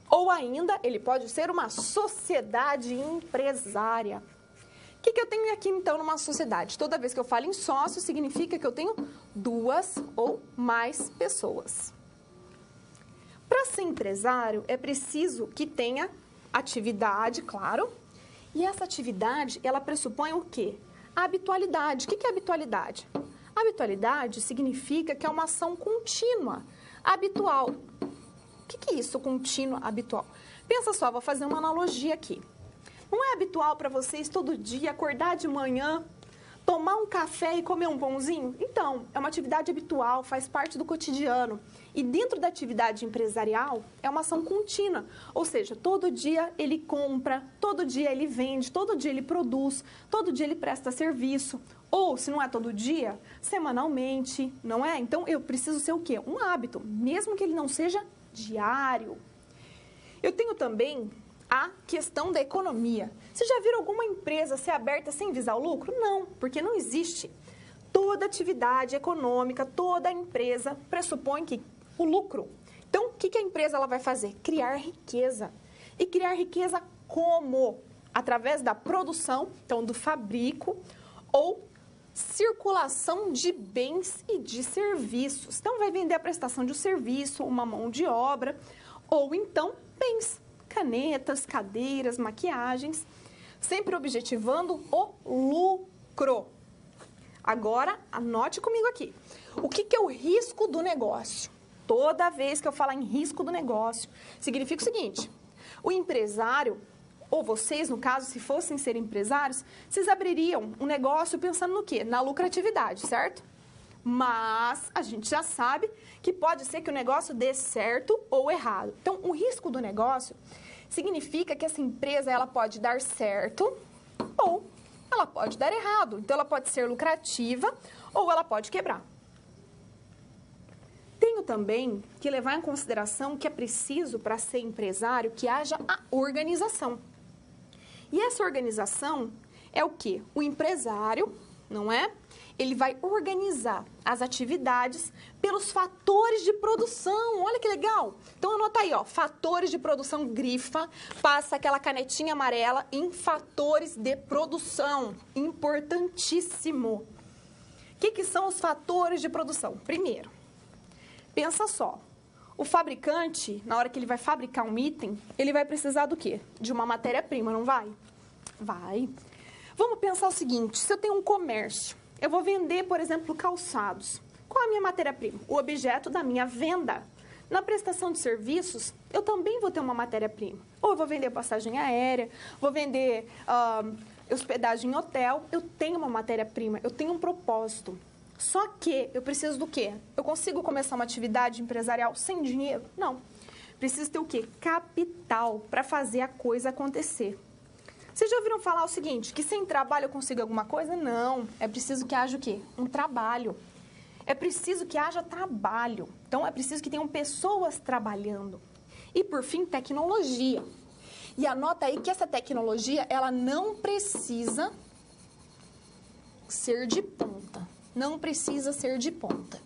ou ainda ele pode ser uma sociedade empresária. O que eu tenho aqui, então, numa sociedade? Toda vez que eu falo em sócio, significa que eu tenho duas ou mais pessoas. Para ser empresário, é preciso que tenha atividade, claro, e essa atividade, ela pressupõe o quê? A habitualidade. O que é habitualidade? Habitualidade significa que é uma ação contínua, habitual. O que é isso, contínua, habitual? Pensa só, vou fazer uma analogia aqui. Não é habitual para vocês todo dia acordar de manhã, tomar um café e comer um pãozinho? Então, é uma atividade habitual, faz parte do cotidiano. E dentro da atividade empresarial, é uma ação contínua. Ou seja, todo dia ele compra, todo dia ele vende, todo dia ele produz, todo dia ele presta serviço. Ou, se não é todo dia, semanalmente, não é? Então, eu preciso ser o quê? Um hábito, mesmo que ele não seja diário. Eu tenho também a questão da economia. Vocês já viram alguma empresa ser aberta sem visar o lucro? Não, porque não existe. Toda atividade econômica, toda empresa pressupõe que o lucro. Então, o que a empresa ela vai fazer? Criar riqueza. E criar riqueza como? Através da produção, então do fabrico, ou circulação de bens e de serviços. Então, vai vender a prestação de um serviço, uma mão de obra, ou então bens. Canetas, cadeiras, maquiagens, sempre objetivando o lucro. Agora, anote comigo aqui. O que é o risco do negócio? Toda vez que eu falar em risco do negócio, significa o seguinte, o empresário, ou vocês, no caso, se fossem ser empresários, vocês abririam um negócio pensando no quê? Na lucratividade, certo? Mas a gente já sabe que pode ser que o negócio dê certo ou errado. Então, o risco do negócio significa que essa empresa ela pode dar certo ou ela pode dar errado. Então, ela pode ser lucrativa ou ela pode quebrar. Tenho também que levar em consideração que é preciso, para ser empresário, que haja a organização. E essa organização é o quê? O empresário, não é? Ele vai organizar as atividades pelos fatores de produção. Olha que legal! Então, anota aí, ó, fatores de produção, grifa, passa aquela canetinha amarela em fatores de produção. Importantíssimo. O que são os fatores de produção? Primeiro, pensa só. O fabricante, na hora que ele vai fabricar um item, ele vai precisar do quê? De uma matéria-prima, não vai? Vai. Vamos pensar o seguinte, se eu tenho um comércio, eu vou vender, por exemplo, calçados. Qual é a minha matéria-prima? O objeto da minha venda. Na prestação de serviços, eu também vou ter uma matéria-prima. Ou eu vou vender passagem aérea, vou vender hospedagem em hotel. Eu tenho uma matéria-prima, eu tenho um propósito. Só que eu preciso do quê? Eu consigo começar uma atividade empresarial sem dinheiro? Não. Preciso ter o quê? Capital para fazer a coisa acontecer. Vocês já ouviram falar o seguinte, que sem trabalho eu consigo alguma coisa? Não. É preciso que haja o quê? Um trabalho. É preciso que haja trabalho. Então, é preciso que tenham pessoas trabalhando. E, por fim, tecnologia. E anota aí que essa tecnologia, ela não precisa ser de ponta. Não precisa ser de ponta.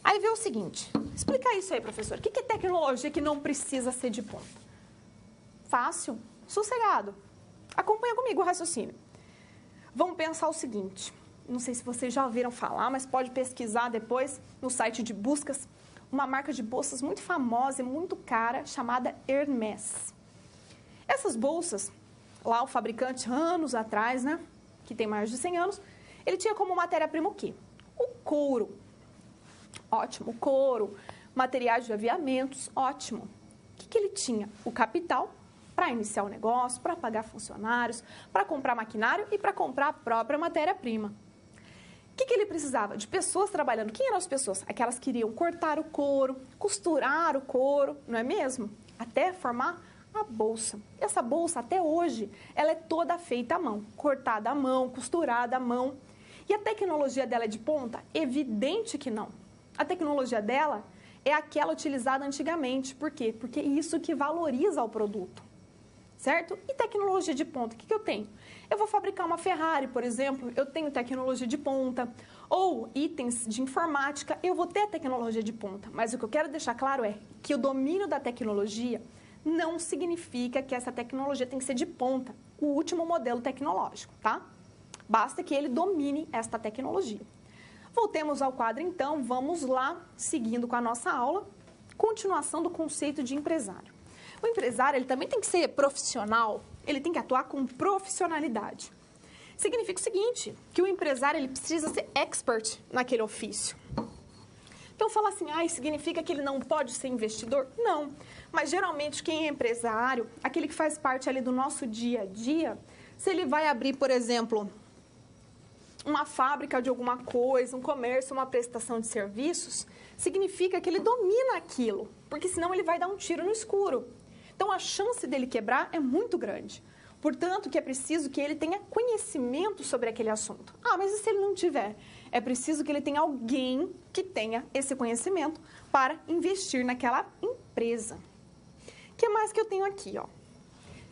Aí vê o seguinte, explica isso aí, professor. O que é tecnologia que não precisa ser de ponta? Fácil, sossegado. Acompanha comigo o raciocínio. Vamos pensar o seguinte, não sei se vocês já ouviram falar, mas pode pesquisar depois no site de buscas. uma marca de bolsas muito famosa e muito cara, chamada Hermès. Essas bolsas, lá o fabricante, anos atrás, né, que tem mais de 100 anos, ele tinha como matéria-prima o quê? O couro. Ótimo, couro, materiais de aviamentos, ótimo. O que ele tinha? O capital para iniciar o negócio, para pagar funcionários, para comprar maquinário e para comprar a própria matéria-prima. O que ele precisava? De pessoas trabalhando. Quem eram as pessoas? Aquelas que iriam cortar o couro, costurar o couro, não é mesmo? Até formar a bolsa. Essa bolsa, até hoje, ela é toda feita à mão, cortada à mão, costurada à mão. E a tecnologia dela é de ponta? Evidente que não. A tecnologia dela é aquela utilizada antigamente. Por quê? Porque é isso que valoriza o produto, certo? E tecnologia de ponta, o que eu tenho? Eu vou fabricar uma Ferrari, por exemplo, eu tenho tecnologia de ponta. Ou itens de informática, eu vou ter tecnologia de ponta. Mas o que eu quero deixar claro é que o domínio da tecnologia não significa que essa tecnologia tem que ser de ponta, o último modelo tecnológico, tá? Basta que ele domine esta tecnologia. Voltemos ao quadro, então, vamos lá, seguindo com a nossa aula, continuação do conceito de empresário. O empresário, ele também tem que ser profissional, ele tem que atuar com profissionalidade. Significa o seguinte, que o empresário, ele precisa ser expert naquele ofício. Então, falar assim, significa que ele não pode ser investidor? Não, mas geralmente quem é empresário, aquele que faz parte ali do nosso dia a dia, se ele vai abrir, por exemplo, uma fábrica de alguma coisa, um comércio, uma prestação de serviços, significa que ele domina aquilo, porque senão ele vai dar um tiro no escuro. Então, a chance dele quebrar é muito grande. Portanto, que é preciso que ele tenha conhecimento sobre aquele assunto. Mas e se ele não tiver? É preciso que ele tenha alguém que tenha esse conhecimento para investir naquela empresa. O que mais que eu tenho aqui?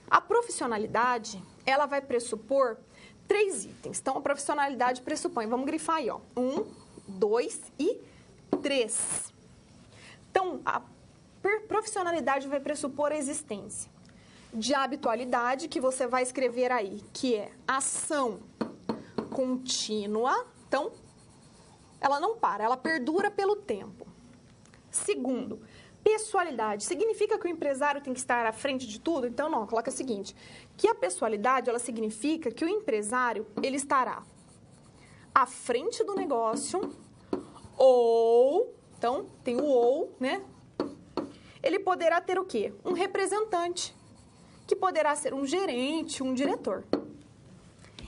A profissionalidade, ela vai pressupor 3 itens. Então, a profissionalidade pressupõe, vamos grifar aí, 1, 2 e 3. Então, a profissionalidade vai pressupor a existência de habitualidade, que você vai escrever aí, que é ação contínua. Então, ela não para, ela perdura pelo tempo. Segundo, pessoalidade. Significa que o empresário tem que estar à frente de tudo? Então, não, coloca o seguinte, que a pessoalidade, ela significa que o empresário, ele estará à frente do negócio ou, então, tem o ou, né? Ele poderá ter o quê? Um representante, que poderá ser um gerente, um diretor.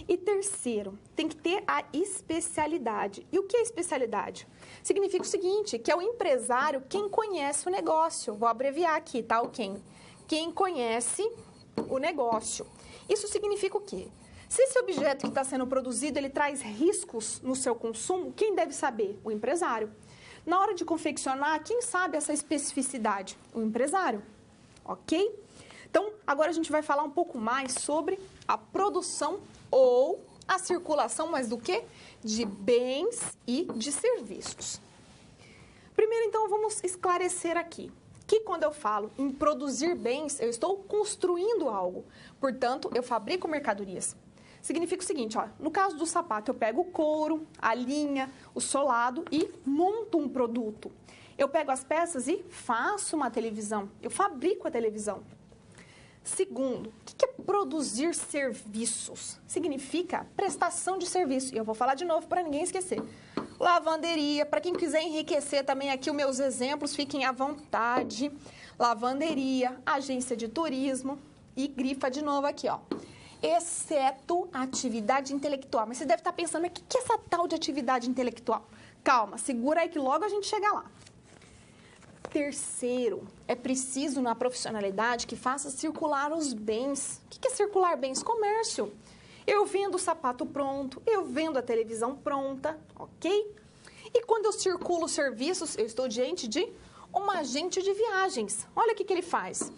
E terceiro, tem que ter a especialidade. E o que é especialidade? Significa o seguinte, que é o empresário quem conhece o negócio. Vou abreviar aqui, tá? O quem? Quem conhece o negócio. Isso significa o quê? Se esse objeto que está sendo produzido, ele traz riscos no seu consumo, quem deve saber? O empresário. Na hora de confeccionar, quem sabe essa especificidade? O empresário. Ok? Então, agora a gente vai falar um pouco mais sobre a produção ou a circulação, mas do quê? De bens e de serviços. Primeiro, então, vamos esclarecer aqui que quando eu falo em produzir bens, eu estou construindo algo. Portanto, eu fabrico mercadorias. Significa o seguinte, no caso do sapato, eu pego o couro, a linha, o solado e monto um produto. Eu pego as peças e faço uma televisão. Eu fabrico a televisão. Segundo, o que é produzir serviços? Significa prestação de serviço. E eu vou falar de novo para ninguém esquecer. Lavanderia, para quem quiser enriquecer também aqui os meus exemplos, fiquem à vontade. Lavanderia, agência de turismo e grifa de novo aqui, exceto atividade intelectual. Mas você deve estar pensando, mas o que é essa tal de atividade intelectual? Calma, segura aí que logo a gente chega lá. Terceiro, é preciso na profissionalidade que faça circular os bens. O que é circular bens? Comércio. Eu vendo o sapato pronto, eu vendo a televisão pronta, ok? E quando eu circulo serviços, eu estou diante de um agente de viagens. Olha o que ele faz.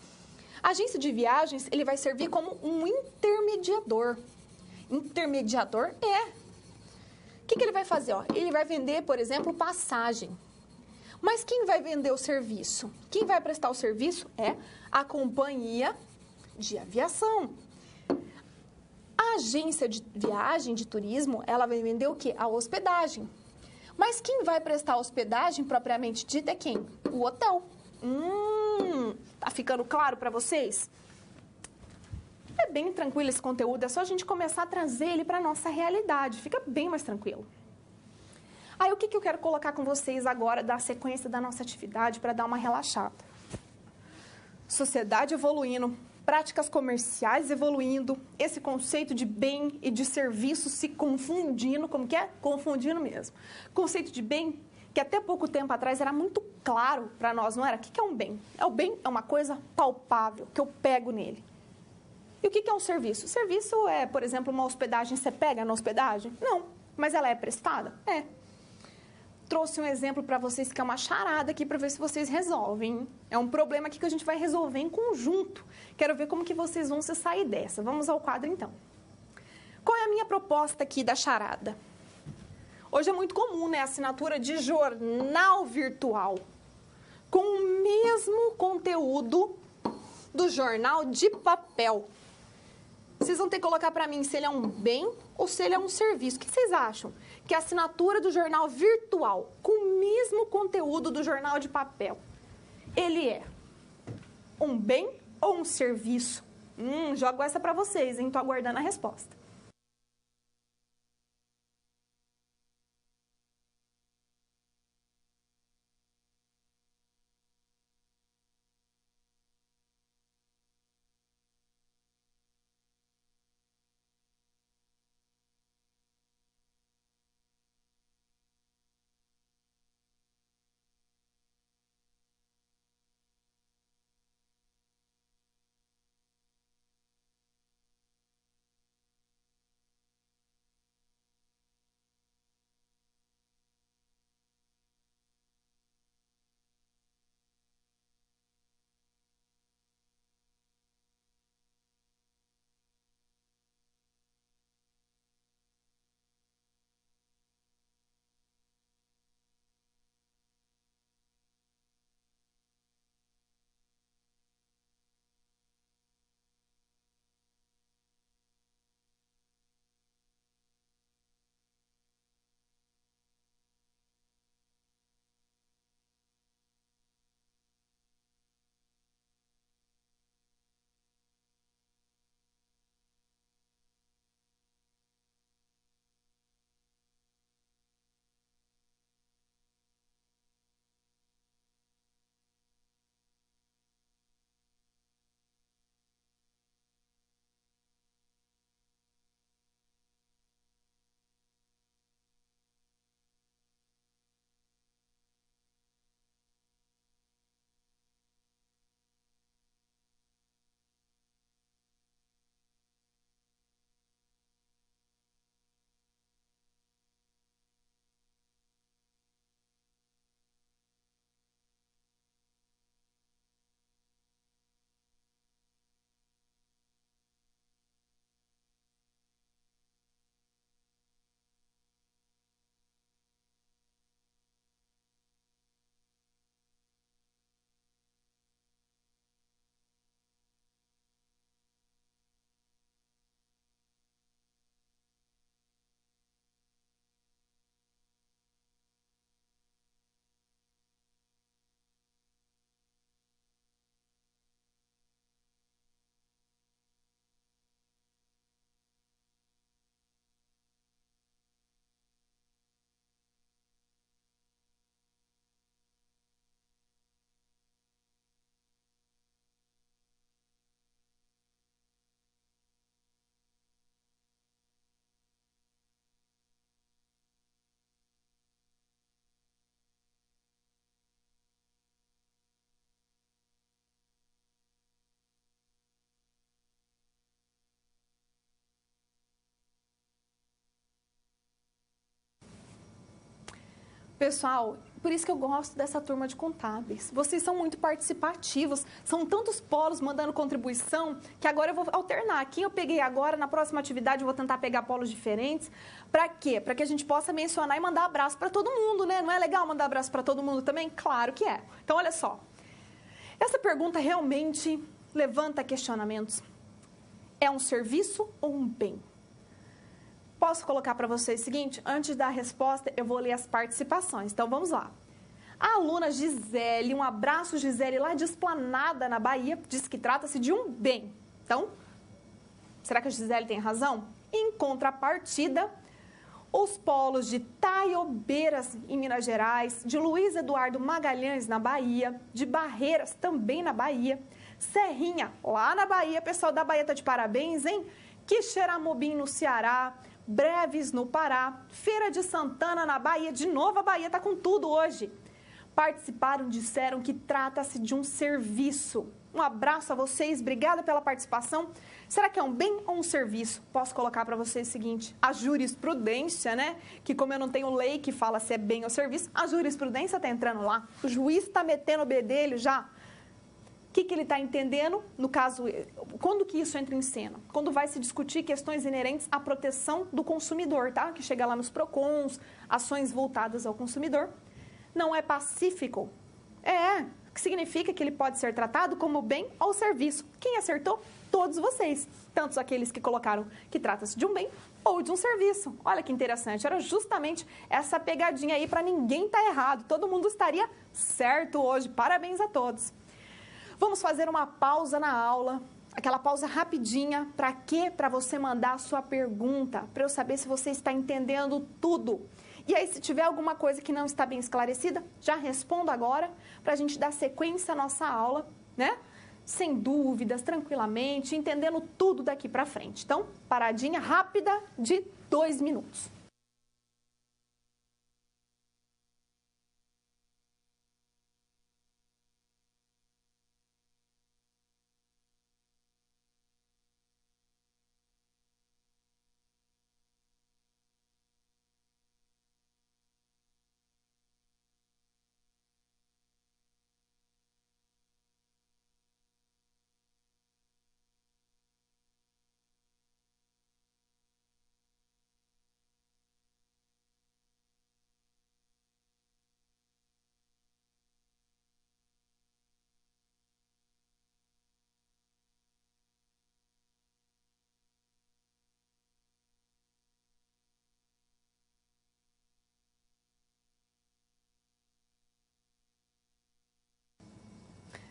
A agência de viagens, ele vai servir como um intermediador. Intermediador é. O que ele vai fazer? Ele vai vender, por exemplo, passagem. Mas quem vai vender o serviço? Quem vai prestar o serviço é a companhia de aviação. A agência de viagem, de turismo, ela vai vender o quê? A hospedagem. Mas quem vai prestar a hospedagem propriamente dita é quem? O hotel. Tá ficando claro para vocês? É bem tranquilo esse conteúdo, é só a gente começar a trazer ele para a nossa realidade, fica bem mais tranquilo. Aí, o que eu quero colocar com vocês agora, da sequência da nossa atividade, para dar uma relaxada? Sociedade evoluindo, práticas comerciais evoluindo, esse conceito de bem e de serviço se confundindo, como que é? Confundindo mesmo. Conceito de bem, que até pouco tempo atrás era muito claro para nós, não era? O que é um bem? O bem é uma coisa palpável, que eu pego nele. E o que é um serviço? O serviço é, por exemplo, uma hospedagem, você pega na hospedagem? Não, mas ela é prestada? É. Trouxe um exemplo para vocês que é uma charada aqui para ver se vocês resolvem. É um problema aqui que a gente vai resolver em conjunto. Quero ver como que vocês vão se sair dessa. Vamos ao quadro, então. Qual é a minha proposta aqui da charada? Hoje é muito comum, né, a assinatura de jornal virtual com o mesmo conteúdo do jornal de papel. Vocês vão ter que colocar para mim se ele é um bem ou se ele é um serviço. O que vocês acham? Que a assinatura do jornal virtual, com o mesmo conteúdo do jornal de papel, ele é um bem ou um serviço? Jogo essa para vocês, hein? Tô aguardando a resposta. Pessoal, por isso que eu gosto dessa turma de contábeis. Vocês são muito participativos, são tantos polos mandando contribuição, que agora eu vou alternar. Quem eu peguei agora, na próxima atividade eu vou tentar pegar polos diferentes. Para quê? Para que a gente possa mencionar e mandar abraço para todo mundo, né? Não é legal mandar abraço para todo mundo também? Claro que é. Então, olha só. Essa pergunta realmente levanta questionamentos. É um serviço ou um bem? Posso colocar para vocês o seguinte? Antes da resposta, eu vou ler as participações. Então, vamos lá. A aluna Gisele, um abraço Gisele, lá de Esplanada, na Bahia, diz que trata-se de um bem. Então, será que a Gisele tem razão? Em contrapartida, os polos de Taiobeiras, em Minas Gerais, de Luiz Eduardo Magalhães, na Bahia, de Barreiras, também na Bahia, Serrinha, lá na Bahia, pessoal da Bahia tá de parabéns, hein? Quixeramobim, no Ceará, Breves, no Pará, Feira de Santana, na Bahia, de novo a Bahia tá com tudo hoje. Participaram, disseram que trata-se de um serviço. Um abraço a vocês, obrigada pela participação. Será que é um bem ou um serviço? Posso colocar para vocês o seguinte, a jurisprudência, né? Que como eu não tenho lei que fala se é bem ou serviço, a jurisprudência está entrando lá. O juiz está metendo o bedelho já. O que ele está entendendo? No caso, quando que isso entra em cena? Quando vai se discutir questões inerentes à proteção do consumidor, tá? Que chega lá nos PROCONs, ações voltadas ao consumidor. Não é pacífico. Que significa que ele pode ser tratado como bem ou serviço. Quem acertou? Todos vocês. Tanto aqueles que colocaram que trata-se de um bem ou de um serviço. Olha que interessante. Era justamente essa pegadinha aí para ninguém estar errado. Todo mundo estaria certo hoje. Parabéns a todos. Vamos fazer uma pausa na aula. Aquela pausa rapidinha. Para quê? Para você mandar a sua pergunta. Para eu saber se você está entendendo tudo. E aí, se tiver alguma coisa que não está bem esclarecida, já respondo agora, para a gente dar sequência à nossa aula, né? Sem dúvidas, tranquilamente, entendendo tudo daqui para frente. Então, paradinha rápida de 2 minutos.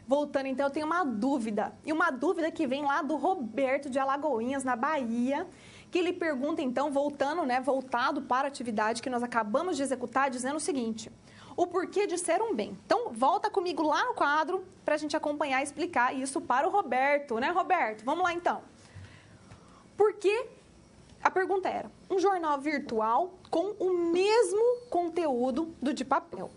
Voltando, então, eu tenho uma dúvida. E uma dúvida que vem lá do Roberto de Alagoinhas, na Bahia, que ele pergunta, então, voltado para a atividade que nós acabamos de executar, dizendo o seguinte: o porquê de ser um bem. Então, volta comigo lá no quadro para a gente acompanhar e explicar isso para o Roberto, né, Roberto? Vamos lá, então. Por que? A pergunta era: um jornal virtual com o mesmo conteúdo do de papel.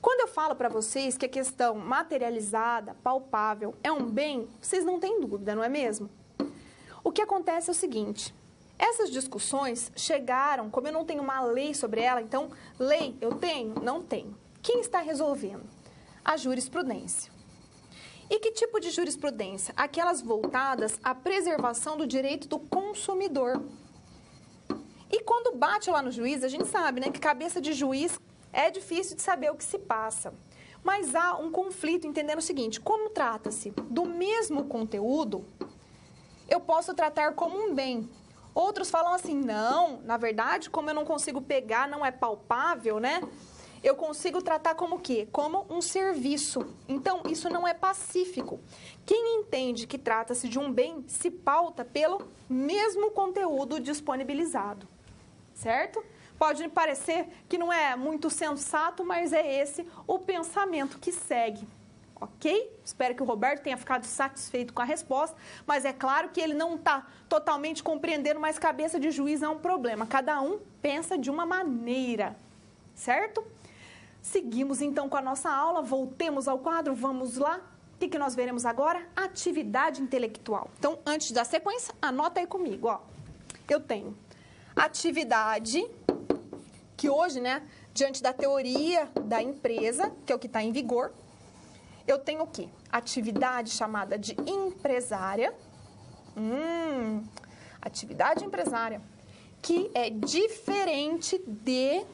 Quando eu falo para vocês que a questão materializada, palpável, é um bem, vocês não têm dúvida, não é mesmo? O que acontece é o seguinte: essas discussões chegaram, como eu não tenho uma lei sobre ela, então, lei eu tenho? Não tenho. Quem está resolvendo? A jurisprudência. E que tipo de jurisprudência? Aquelas voltadas à preservação do direito do consumidor. E quando bate lá no juiz, a gente sabe, né, que cabeça de juiz é difícil de saber o que se passa. Mas há um conflito, entendendo o seguinte: como trata-se do mesmo conteúdo, eu posso tratar como um bem. Outros falam assim: não, na verdade, como eu não consigo pegar, não é palpável, né? Eu consigo tratar como o quê? Como um serviço. Então, isso não é pacífico. Quem entende que trata-se de um bem se pauta pelo mesmo conteúdo disponibilizado, certo? Pode parecer que não é muito sensato, mas é esse o pensamento que segue, ok? Espero que o Roberto tenha ficado satisfeito com a resposta, mas é claro que ele não está totalmente compreendendo, mas cabeça de juiz é um problema. Cada um pensa de uma maneira, certo? Seguimos então com a nossa aula, voltemos ao quadro, vamos lá. O que nós veremos agora? Atividade intelectual. Então, antes da sequência, anota aí comigo, ó. Eu tenho atividade, que hoje, né, diante da teoria da empresa, que é o que está em vigor, eu tenho o quê? Atividade chamada de empresária. Atividade empresária, que é diferente de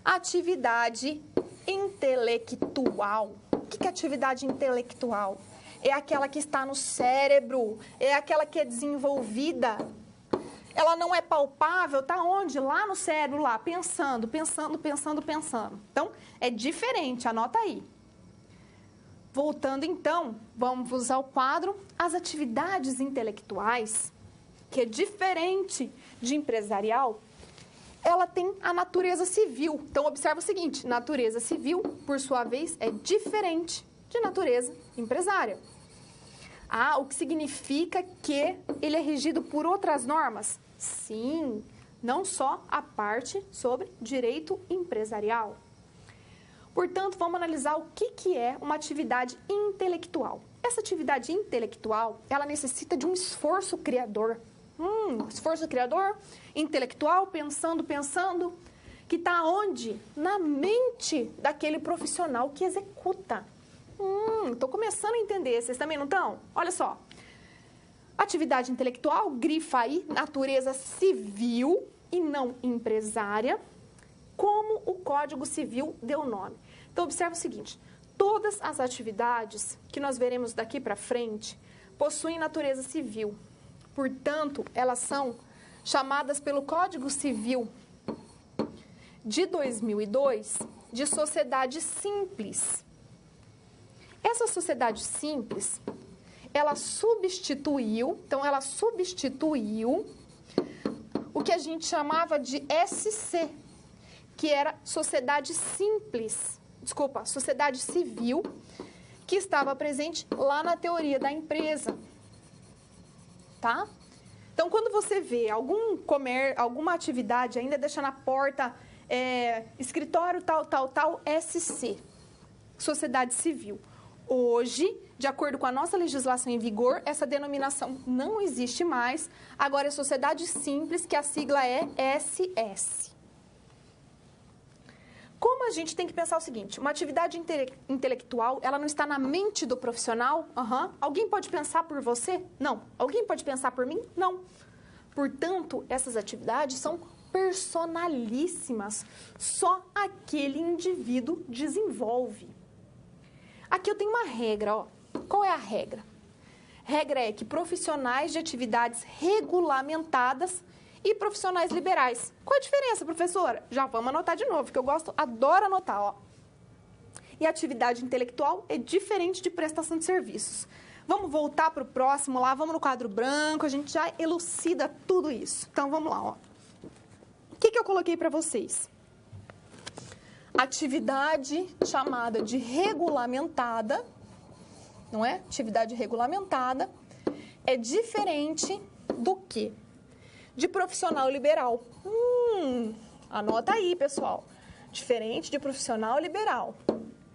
atividade intelectual. O que é atividade intelectual? É aquela que está no cérebro, é aquela que é desenvolvida. ela não é palpável, tá onde? Lá no cérebro, lá, pensando. Então, é diferente, anota aí. Voltando, então, vamos ao quadro. As atividades intelectuais, que é diferente de empresarial, ela tem a natureza civil. Então, observa o seguinte, natureza civil, por sua vez, é diferente de natureza empresária. O que significa que ele é regido por outras normas? Sim, não só a parte sobre direito empresarial. Portanto, vamos analisar o que é uma atividade intelectual. Essa atividade intelectual, ela necessita de um esforço criador. Esforço criador, intelectual, pensando, que está onde? Na mente daquele profissional que executa. Estou começando a entender, vocês também não estão? Olha só, atividade intelectual, grifa aí, natureza civil e não empresária, como o Código Civil deu nome. Então, observa o seguinte, todas as atividades que nós veremos daqui para frente possuem natureza civil. Portanto, elas são chamadas pelo Código Civil de 2002 de sociedade simples. Essa sociedade simples, ela substituiu o que a gente chamava de SC, que era sociedade civil, que estava presente lá na teoria da empresa. Tá? Então, quando você vê alguma atividade ainda deixa na porta, escritório tal, SC, sociedade civil. Hoje, de acordo com a nossa legislação em vigor, essa denominação não existe mais. Agora é sociedade simples, que a sigla é SS. Como a gente tem que pensar o seguinte, uma atividade intelectual, ela não está na mente do profissional? Alguém pode pensar por você? Não. Alguém pode pensar por mim? Não. Portanto, essas atividades são personalíssimas. Só aquele indivíduo desenvolve. Aqui eu tenho uma regra, ó. Qual é a regra? Regra é que profissionais de atividades regulamentadas e profissionais liberais. Qual a diferença, professora? Já vamos anotar de novo, que eu adoro anotar, ó. E atividade intelectual é diferente de prestação de serviços. Vamos voltar para o próximo lá, vamos no quadro branco, a gente já elucida tudo isso. Então, vamos lá, ó. O que eu coloquei para vocês? Atividade chamada de regulamentada, não é? Atividade regulamentada é diferente do quê? De profissional liberal. Anota aí, pessoal. Diferente de profissional liberal.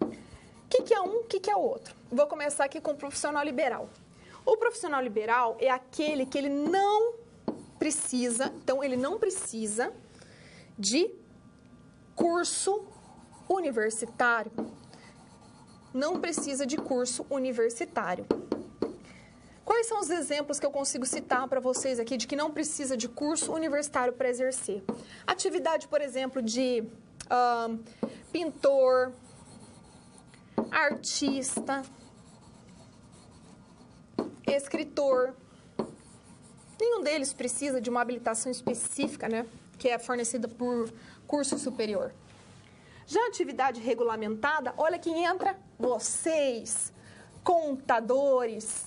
O que é um, o que é o outro? Vou começar aqui com o profissional liberal. O profissional liberal é aquele que ele não precisa, então ele não precisa de curso universitário. Não precisa de curso universitário. Quais são os exemplos que eu consigo citar para vocês aqui de que não precisa de curso universitário para exercer? Atividade, por exemplo, de pintor, artista, escritor. Nenhum deles precisa de uma habilitação específica, né, que é fornecida por curso superior. Já a atividade regulamentada, olha quem entra, vocês, contadores.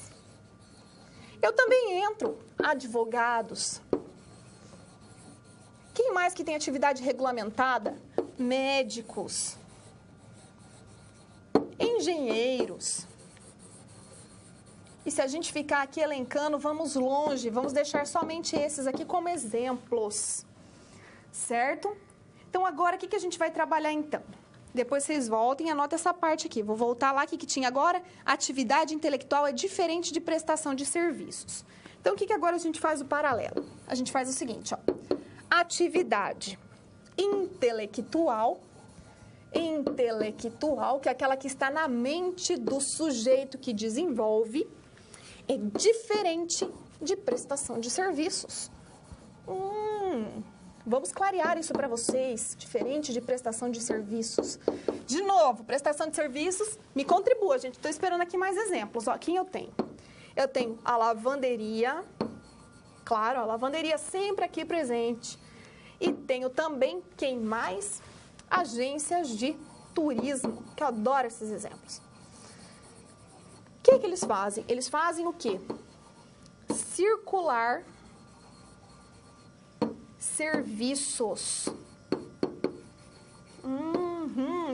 Eu também entro, advogados. Quem mais que tem atividade regulamentada? Médicos, engenheiros. E se a gente ficar aqui elencando, vamos longe, vamos deixar somente esses aqui como exemplos, certo? Então, agora, o que a gente vai trabalhar, então? Depois vocês voltem e anotem essa parte aqui. Vou voltar lá, o que tinha agora? Atividade intelectual é diferente de prestação de serviços. Então, o que agora a gente faz o paralelo? A gente faz o seguinte, ó. Atividade intelectual, que é aquela que está na mente do sujeito que desenvolve, é diferente de prestação de serviços. Vamos clarear isso para vocês, diferente de prestação de serviços. De novo, prestação de serviços, me contribua, gente. Estou esperando aqui mais exemplos. Ó, quem eu tenho? Eu tenho a lavanderia, Claro, a lavanderia sempre aqui presente. E tenho também, quem mais? Agências de turismo, que eu adoro esses exemplos. O que eles fazem? Eles fazem o quê? Circular serviços.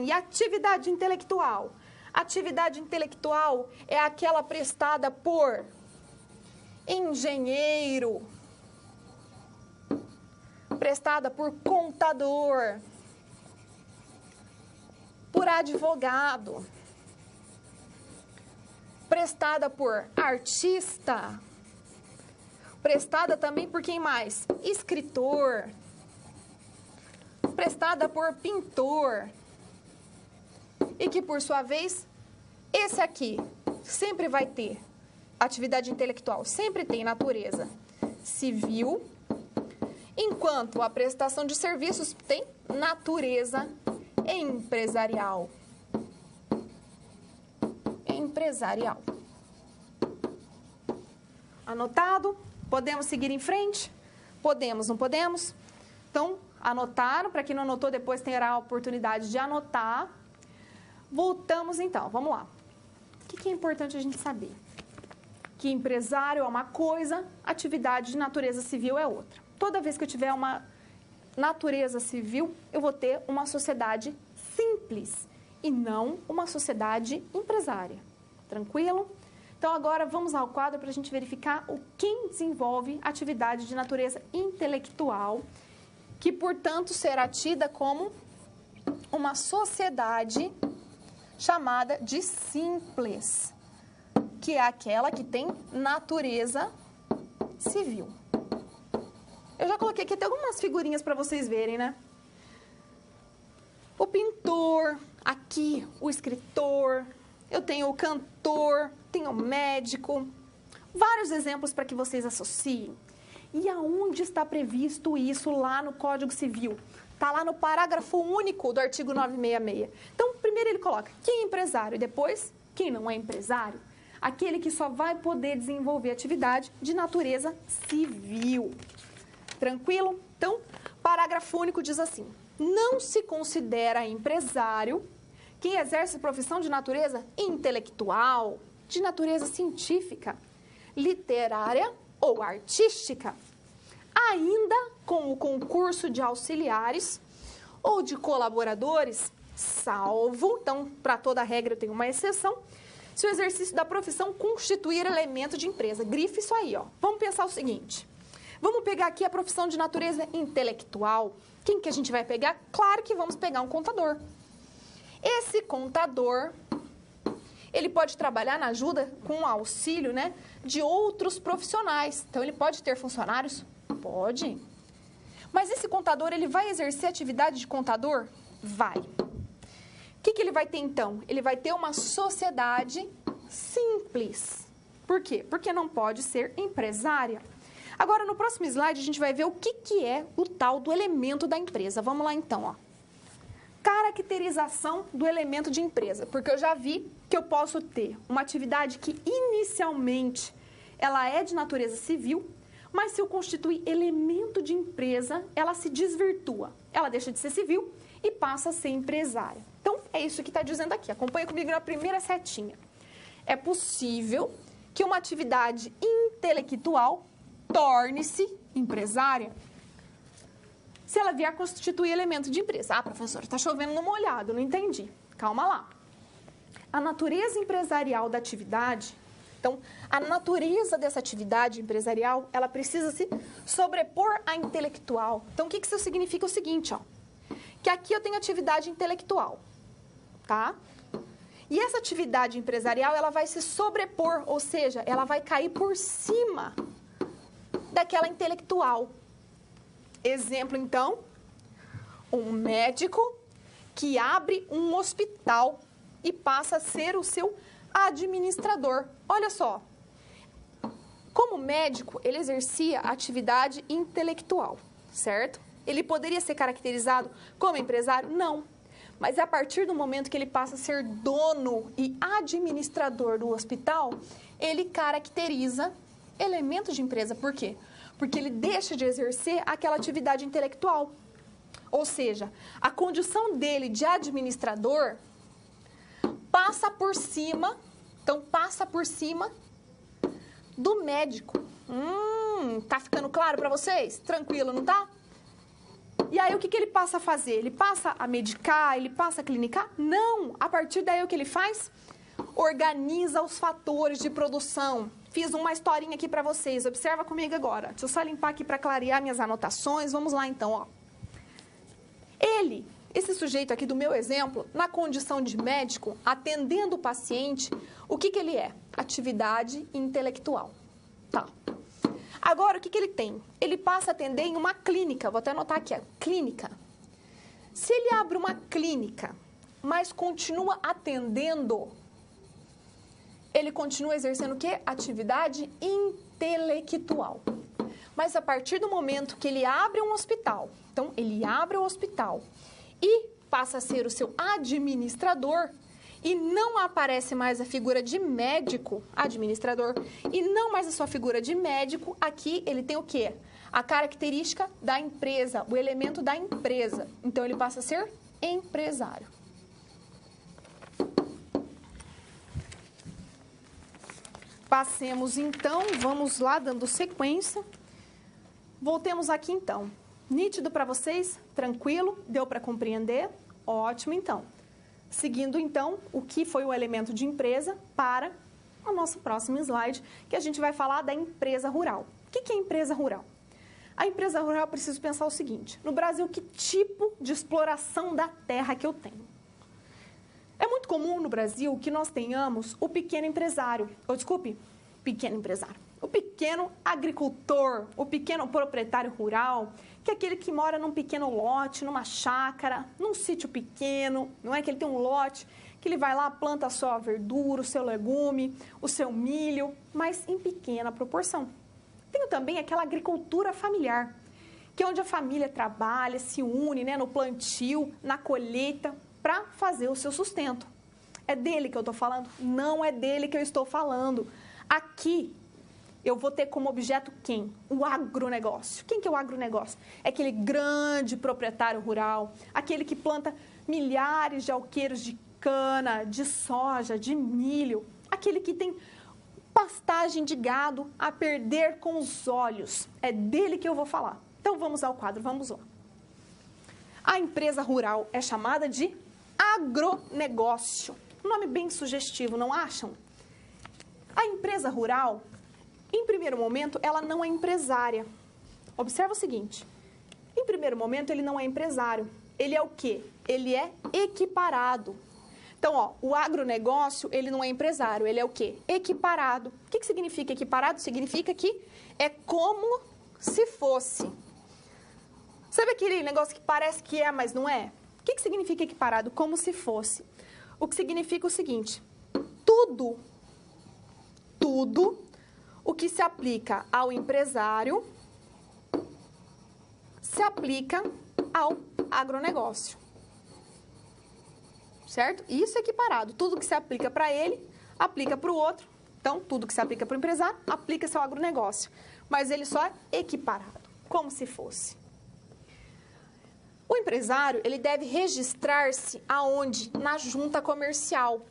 E atividade intelectual? Atividade intelectual é aquela prestada por engenheiro, prestada por contador, por advogado, prestada por artista, prestada também por quem mais? Escritor, prestada por pintor. E que, por sua vez, esse aqui sempre vai ter atividade intelectual, sempre tem natureza civil, enquanto a prestação de serviços tem natureza empresarial. Empresarial. Anotado? Podemos seguir em frente? Podemos, não podemos? Então, anotaram? Para quem não anotou, depois terá a oportunidade de anotar. Voltamos então, vamos lá. O que é importante a gente saber? Que empresário é uma coisa, atividade de natureza civil é outra. Toda vez que eu tiver uma natureza civil, eu vou ter uma sociedade simples e não uma sociedade empresária. Tranquilo? Então, agora vamos ao quadro para a gente verificar quem desenvolve atividade de natureza intelectual, que, portanto, será tida como uma sociedade chamada de simples, que é aquela que tem natureza civil. Eu já coloquei aqui até algumas figurinhas para vocês verem, né? O pintor, aqui o escritor, eu tenho o cantor, tenho o médico, vários exemplos para que vocês associem. E aonde está previsto isso lá no Código Civil? Está lá no parágrafo único do artigo 966. Então, primeiro ele coloca quem é empresário e depois quem não é empresário. Aquele que só vai poder desenvolver atividade de natureza civil. Tranquilo? Então, parágrafo único diz assim: não se considera empresário quem exerce profissão de natureza intelectual, de natureza científica, literária ou artística, ainda com o concurso de auxiliares ou de colaboradores, salvo, então, para toda regra eu tenho uma exceção, se o exercício da profissão constituir elemento de empresa. Grife isso aí, ó. Vamos pensar o seguinte. Vamos pegar aqui a profissão de natureza intelectual. Quem que a gente vai pegar? Claro que vamos pegar um contador. Esse contador, ele pode trabalhar na ajuda com o auxílio, né, de outros profissionais. Então, ele pode ter funcionários? Pode. Mas esse contador, ele vai exercer atividade de contador? Vai. O que ele vai ter, então? Ele vai ter uma sociedade simples. Por quê? Porque não pode ser empresária. Agora, no próximo slide, a gente vai ver o que é o tal do elemento da empresa. Vamos lá, então, ó. Caracterização do elemento de empresa. Porque eu já vi que eu posso ter uma atividade que, inicialmente, ela é de natureza civil, mas se eu constituir elemento de empresa, ela se desvirtua. Ela deixa de ser civil e passa a ser empresária. Então, é isso que está dizendo aqui. Acompanha comigo na primeira setinha. É possível que uma atividade intelectual torne-se empresária se ela vier a constituir elemento de empresa. Ah, professora, está chovendo no molhado, não entendi. Calma lá. A natureza empresarial da atividade, então, a natureza dessa atividade empresarial, ela precisa se sobrepor à intelectual. Então, o que isso significa? O seguinte, ó, que aqui eu tenho atividade intelectual, tá? E essa atividade empresarial, ela vai se sobrepor, ou seja, ela vai cair por cima daquela intelectual. Exemplo, então, um médico que abre um hospital e passa a ser o seu administrador. Olha só, como médico, ele exercia atividade intelectual, certo? Ele poderia ser caracterizado como empresário? Não. Mas a partir do momento que ele passa a ser dono e administrador do hospital, ele caracteriza elementos de empresa. Por quê? porque ele deixa de exercer aquela atividade intelectual. Ou seja, a condição dele de administrador passa por cima, então passa por cima do médico. Tá ficando claro para vocês? Tranquilo, não tá? E aí o que ele passa a fazer? Ele passa a medicar, ele passa a clinicar? Não! A partir daí o que ele faz? Organiza os fatores de produção. Fiz uma historinha aqui para vocês, observa comigo agora. Deixa eu só limpar aqui para clarear minhas anotações. Vamos lá então, ó. Esse sujeito aqui do meu exemplo, na condição de médico, atendendo o paciente, o que ele é? Atividade intelectual. Tá. Agora, o que ele tem? Ele passa a atender em uma clínica. Vou até anotar aqui, clínica. Se ele abre uma clínica, mas continua atendendo, ele continua exercendo o quê? Atividade intelectual. Mas a partir do momento que ele abre um hospital, então ele abre o hospital e passa a ser o seu administrador, e não aparece mais a figura de médico, administrador, e não mais a sua figura de médico, aqui ele tem o quê? A característica da empresa, o elemento da empresa. Então, ele passa a ser empresário. Passemos, então, vamos lá, dando sequência. Voltemos aqui, então. Nítido para vocês? Tranquilo? Deu para compreender? Ótimo, então. Seguindo, então, o que foi o elemento de empresa para o nosso próximo slide, que a gente vai falar da empresa rural. O que é empresa rural? A empresa rural, eu preciso pensar o seguinte: no Brasil, que tipo de exploração da terra que eu tenho? É muito comum no Brasil que nós tenhamos o pequeno empresário, o pequeno agricultor, o pequeno proprietário rural, que é aquele que mora num pequeno lote, numa chácara, num sítio pequeno, não é? Que ele tem um lote, que ele vai lá, planta a sua verdura, o seu legume, o seu milho, mas em pequena proporção. Tenho também aquela agricultura familiar, que é onde a família trabalha, se une, né, no plantio, na colheita, para fazer o seu sustento. É dele que eu estou falando? Não é dele que eu estou falando. Aqui, eu vou ter como objeto quem? O agronegócio. Quem que é o agronegócio? É aquele grande proprietário rural, aquele que planta milhares de alqueires de cana, de soja, de milho, aquele que tem pastagem de gado a perder com os olhos. É dele que eu vou falar. Então, vamos ao quadro, vamos lá. A empresa rural é chamada de agronegócio. Um nome bem sugestivo, não acham? A empresa rural, em primeiro momento, ela não é empresária. Observa o seguinte: em primeiro momento, ele não é empresário. Ele é o quê? Ele é equiparado. Então, ó, o agronegócio, ele não é empresário, ele é o quê? Equiparado. O que significa equiparado? Significa que é como se fosse. Sabe aquele negócio que parece que é, mas não é? O que significa equiparado? Como se fosse. O que significa o seguinte: tudo o que se aplica ao empresário se aplica ao agronegócio. Certo? Isso é equiparado. Tudo que se aplica para ele, aplica para o outro. Então, tudo que se aplica para o empresário, aplica-se ao agronegócio. Mas ele só é equiparado, como se fosse. O empresário, ele deve registrar-se aonde? Na junta comercial.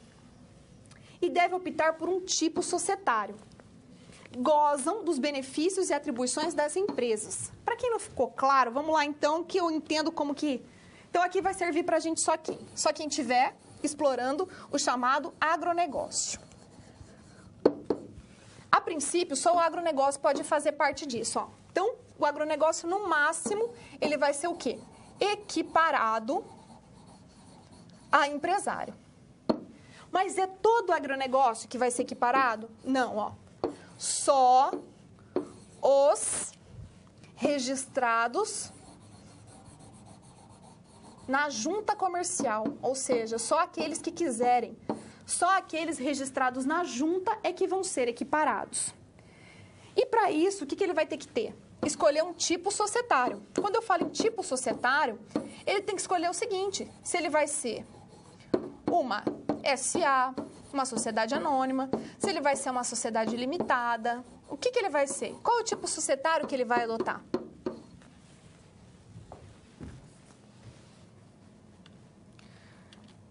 E deve optar por um tipo societário. Gozam dos benefícios e atribuições das empresas. Para quem não ficou claro, vamos lá então, que eu entendo como que... Então, aqui vai servir para a gente só quem estiver explorando o chamado agronegócio. A princípio, só o agronegócio pode fazer parte disso, ó. Então, o agronegócio, no máximo, ele vai ser o quê? Equiparado a empresário. Mas é todo o agronegócio que vai ser equiparado? Não, ó. Só os registrados na junta comercial, ou seja, só aqueles que quiserem, só aqueles registrados na junta é que vão ser equiparados. E para isso, o que ele vai ter que ter? Escolher um tipo societário. Quando eu falo em tipo societário, ele tem que escolher o seguinte: se ele vai ser uma SA, uma sociedade anônima, se ele vai ser uma sociedade limitada, o que ele vai ser? Qual o tipo societário que ele vai adotar?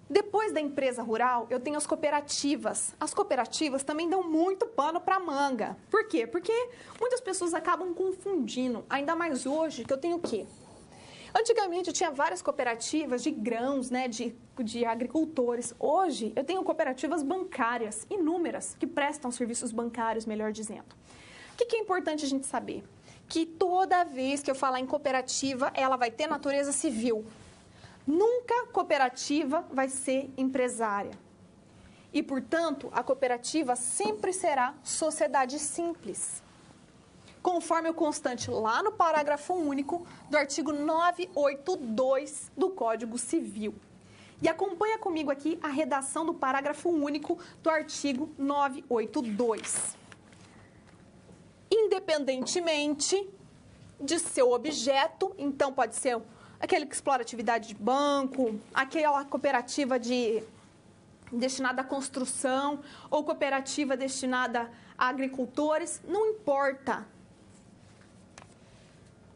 Depois da empresa rural, eu tenho as cooperativas. As cooperativas também dão muito pano para manga. Por quê? Porque muitas pessoas acabam confundindo, ainda mais hoje, que eu tenho o quê? Antigamente eu tinha várias cooperativas de grãos, né, de agricultores. Hoje eu tenho cooperativas bancárias, inúmeras, que prestam serviços bancários, melhor dizendo. O que é importante a gente saber? Que toda vez que eu falar em cooperativa, ela vai ter natureza civil. Nunca cooperativa vai ser empresária. E, portanto, a cooperativa sempre será sociedade simples, conforme o constante lá no parágrafo único do artigo 982 do Código Civil. E acompanha comigo aqui a redação do parágrafo único do artigo 982. Independentemente de seu objeto, então pode ser aquele que explora atividade de banco, aquela cooperativa destinada à construção ou cooperativa destinada a agricultores, não importa.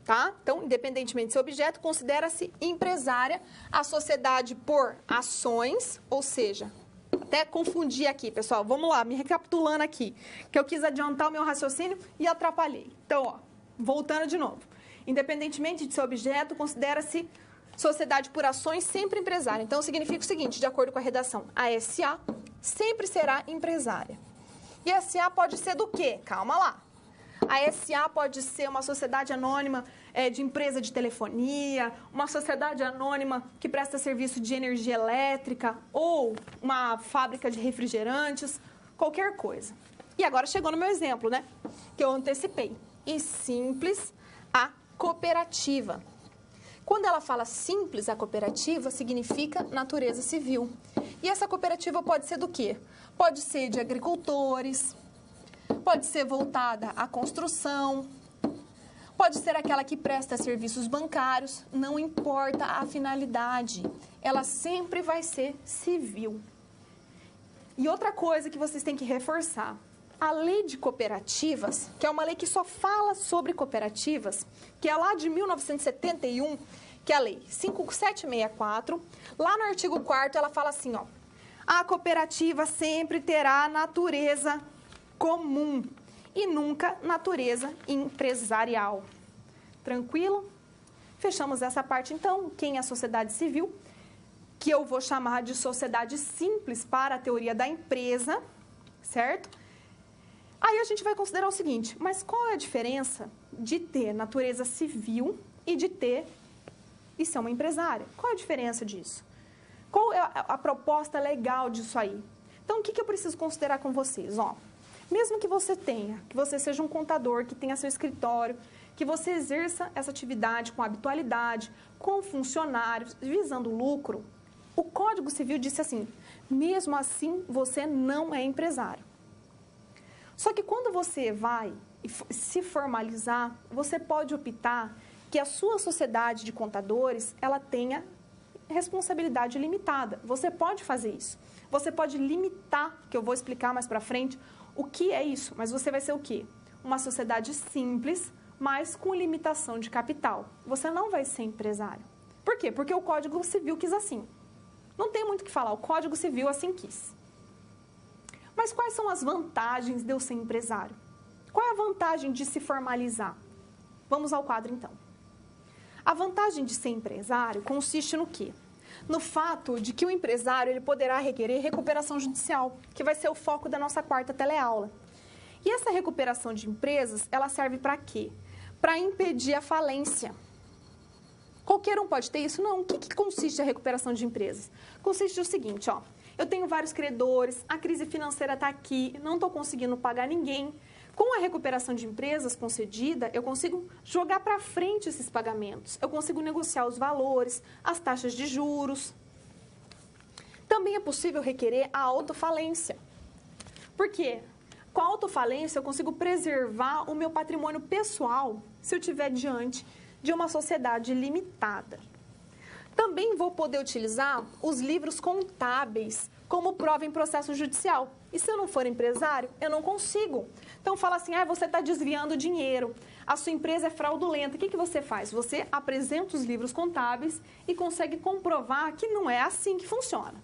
Tá? Então, independentemente do seu objeto, considera-se empresária a sociedade por ações, ou seja, até confundi aqui, pessoal, vamos lá, me recapitulando aqui, que eu quis adiantar o meu raciocínio e atrapalhei. Então, ó, voltando de novo. Independentemente de seu objeto, considera-se sociedade por ações sempre empresária. Então, significa o seguinte, de acordo com a redação, a SA sempre será empresária. E a SA pode ser do quê? Calma lá. A SA pode ser uma sociedade anônima de empresa de telefonia, uma sociedade anônima que presta serviço de energia elétrica ou uma fábrica de refrigerantes, qualquer coisa. E agora chegou no meu exemplo, né? Que eu antecipei. E simples a cooperativa. Quando ela fala simples a cooperativa, significa natureza civil. E essa cooperativa pode ser do quê? Pode ser de agricultores, pode ser voltada à construção, pode ser aquela que presta serviços bancários, não importa a finalidade, ela sempre vai ser civil. E outra coisa que vocês têm que reforçar, a lei de cooperativas, que é uma lei que só fala sobre cooperativas, que é lá de 1971, que é a lei 5764, lá no artigo 4º ela fala assim, ó, a cooperativa sempre terá natureza comum e nunca natureza empresarial. Tranquilo? Fechamos essa parte, então. Quem é a sociedade civil? Que eu vou chamar de sociedade simples para a teoria da empresa, certo? Aí a gente vai considerar o seguinte, mas qual é a diferença de ter natureza civil e de ter e ser uma empresária? Qual é a diferença disso? Qual é a proposta legal disso aí? Então, o que eu preciso considerar com vocês? Ó, mesmo que você tenha, que você seja um contador, que tenha seu escritório, que você exerça essa atividade com habitualidade, com funcionários, visando lucro, o Código Civil disse assim, mesmo assim você não é empresário. Só que quando você vai se formalizar, você pode optar que a sua sociedade de contadores, ela tenha responsabilidade limitada. Você pode fazer isso. Você pode limitar, que eu vou explicar mais para frente, o que é isso, mas você vai ser o quê? Uma sociedade simples, mas com limitação de capital. Você não vai ser empresário. Por quê? Porque o Código Civil quis assim. Não tem muito o que falar, o Código Civil assim quis. Mas quais são as vantagens de eu ser empresário? Qual é a vantagem de se formalizar? Vamos ao quadro, então. A vantagem de ser empresário consiste no quê? No fato de que o empresário ele poderá requerer recuperação judicial, que vai ser o foco da nossa quarta teleaula. E essa recuperação de empresas, ela serve para quê? Para impedir a falência. Qualquer um pode ter isso? Não. O que consiste a recuperação de empresas? Consiste no seguinte, ó. Eu tenho vários credores, a crise financeira está aqui, não estou conseguindo pagar ninguém. Com a recuperação de empresas concedida, eu consigo jogar para frente esses pagamentos. Eu consigo negociar os valores, as taxas de juros. Também é possível requerer a autofalência. Por quê? Com a autofalência, eu consigo preservar o meu patrimônio pessoal se eu estiver diante de uma sociedade limitada. Também vou poder utilizar os livros contábeis como prova em processo judicial. E se eu não for empresário, eu não consigo. Então, fala assim, você está desviando dinheiro, a sua empresa é fraudulenta. O que você faz? Você apresenta os livros contábeis e consegue comprovar que não é assim que funciona.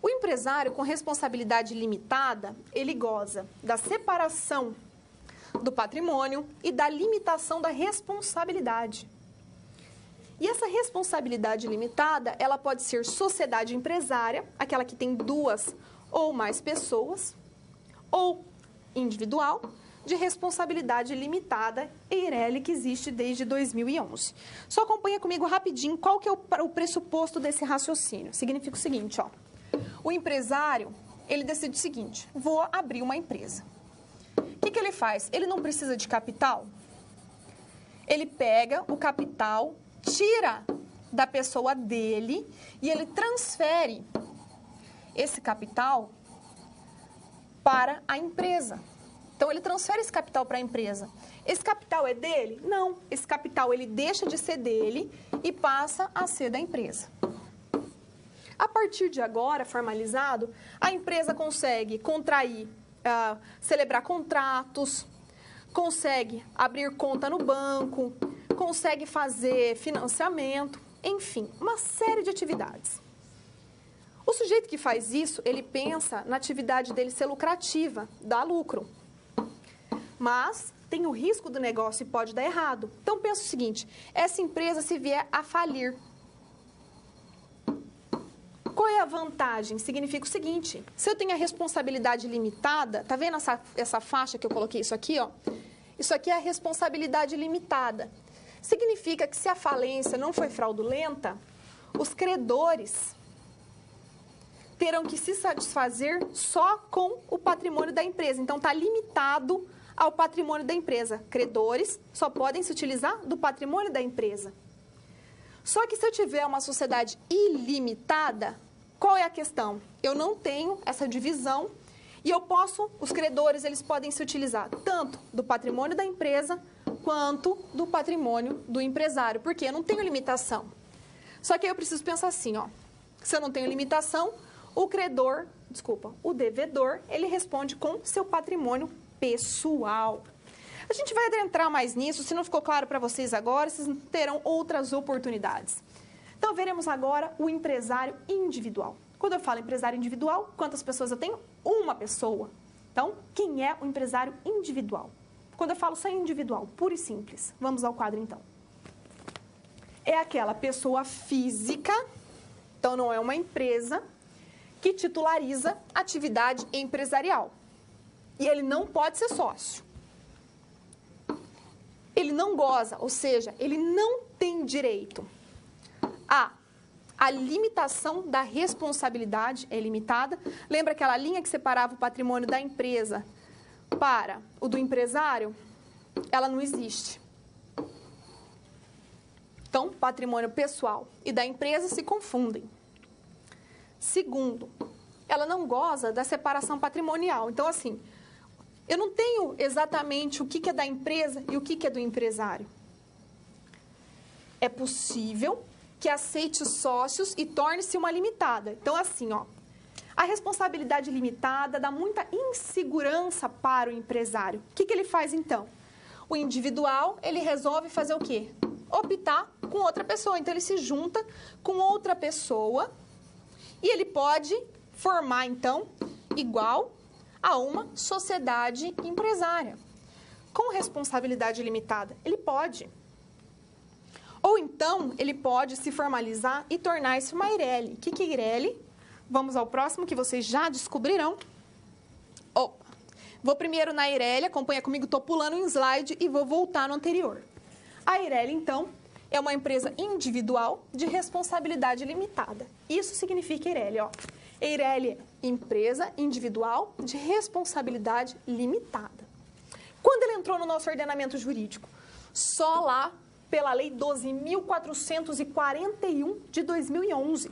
O empresário com responsabilidade limitada, ele goza da separação do patrimônio e da limitação da responsabilidade. E essa responsabilidade limitada, ela pode ser sociedade empresária, aquela que tem 2 ou mais pessoas, ou individual, de responsabilidade limitada, EIRELI, que existe desde 2011. Só acompanha comigo rapidinho qual que é o pressuposto desse raciocínio. Significa o seguinte, o empresário, ele decide o seguinte, vou abrir uma empresa. O que ele faz? Ele não precisa de capital? Ele pega o capital, tira da pessoa dele e ele transfere esse capital para a empresa. Então, ele transfere esse capital para a empresa. Esse capital é dele? Não. Esse capital, ele deixa de ser dele e passa a ser da empresa. A partir de agora, formalizado, a empresa consegue contrair, celebrar contratos, consegue abrir conta no banco, consegue fazer financiamento, enfim, uma série de atividades. O sujeito que faz isso, ele pensa na atividade dele ser lucrativa, dar lucro. Mas tem o risco do negócio e pode dar errado. Então, pensa o seguinte, essa empresa se vier a falir. Qual é a vantagem? Significa o seguinte, se eu tenho a responsabilidade limitada, tá vendo essa faixa que eu coloquei isso aqui, Isso aqui é a responsabilidade limitada. Significa que se a falência não foi fraudulenta, os credores terão que se satisfazer só com o patrimônio da empresa. Então, está limitado ao patrimônio da empresa. Credores só podem se utilizar do patrimônio da empresa. Só que se eu tiver uma sociedade ilimitada, qual é a questão? Eu não tenho essa divisão e os credores, eles podem se utilizar tanto do patrimônio da empresa quanto do patrimônio do empresário, porque eu não tenho limitação. Só que aí eu preciso pensar assim, se eu não tenho limitação, o devedor, ele responde com seu patrimônio pessoal. A gente vai adentrar mais nisso, se não ficou claro para vocês agora, vocês terão outras oportunidades. Então, veremos agora o empresário individual. Quando eu falo empresário individual, quantas pessoas eu tenho? Uma pessoa. Então, quem é o empresário individual? Quando eu falo só individual, puro e simples. Vamos ao quadro, então. É aquela pessoa física, então não é uma empresa, que titulariza atividade empresarial. E ele não pode ser sócio. Ele não goza, ou seja, ele não tem direito a limitação da responsabilidade é limitada. Lembra aquela linha que separava o patrimônio da empresa para o do empresário? Ela não existe. Então, patrimônio pessoal e da empresa se confundem. Segundo, ela não goza da separação patrimonial. Então, assim, eu não tenho exatamente o que é da empresa e o que é do empresário. É possível que aceite sócios e torne-se uma limitada. Então, assim, a responsabilidade limitada dá muita insegurança para o empresário. O que ele faz, então? O individual, ele resolve fazer o quê? Optar com outra pessoa. Então, ele se junta com outra pessoa e ele pode formar, então, igual a uma sociedade empresária. Com responsabilidade limitada, ele pode. Ou então, ele pode se formalizar e tornar-se uma EIRELI. O que é EIRELI? Vamos ao próximo, que vocês já descobrirão. Vou primeiro na EIRELI, acompanha comigo, estou pulando um slide e vou voltar no anterior. A EIRELI, então, é uma empresa individual de responsabilidade limitada. Isso significa EIRELI, EIRELI é empresa individual de responsabilidade limitada. Quando ele entrou no nosso ordenamento jurídico? Só lá pela Lei 12.441 de 2011.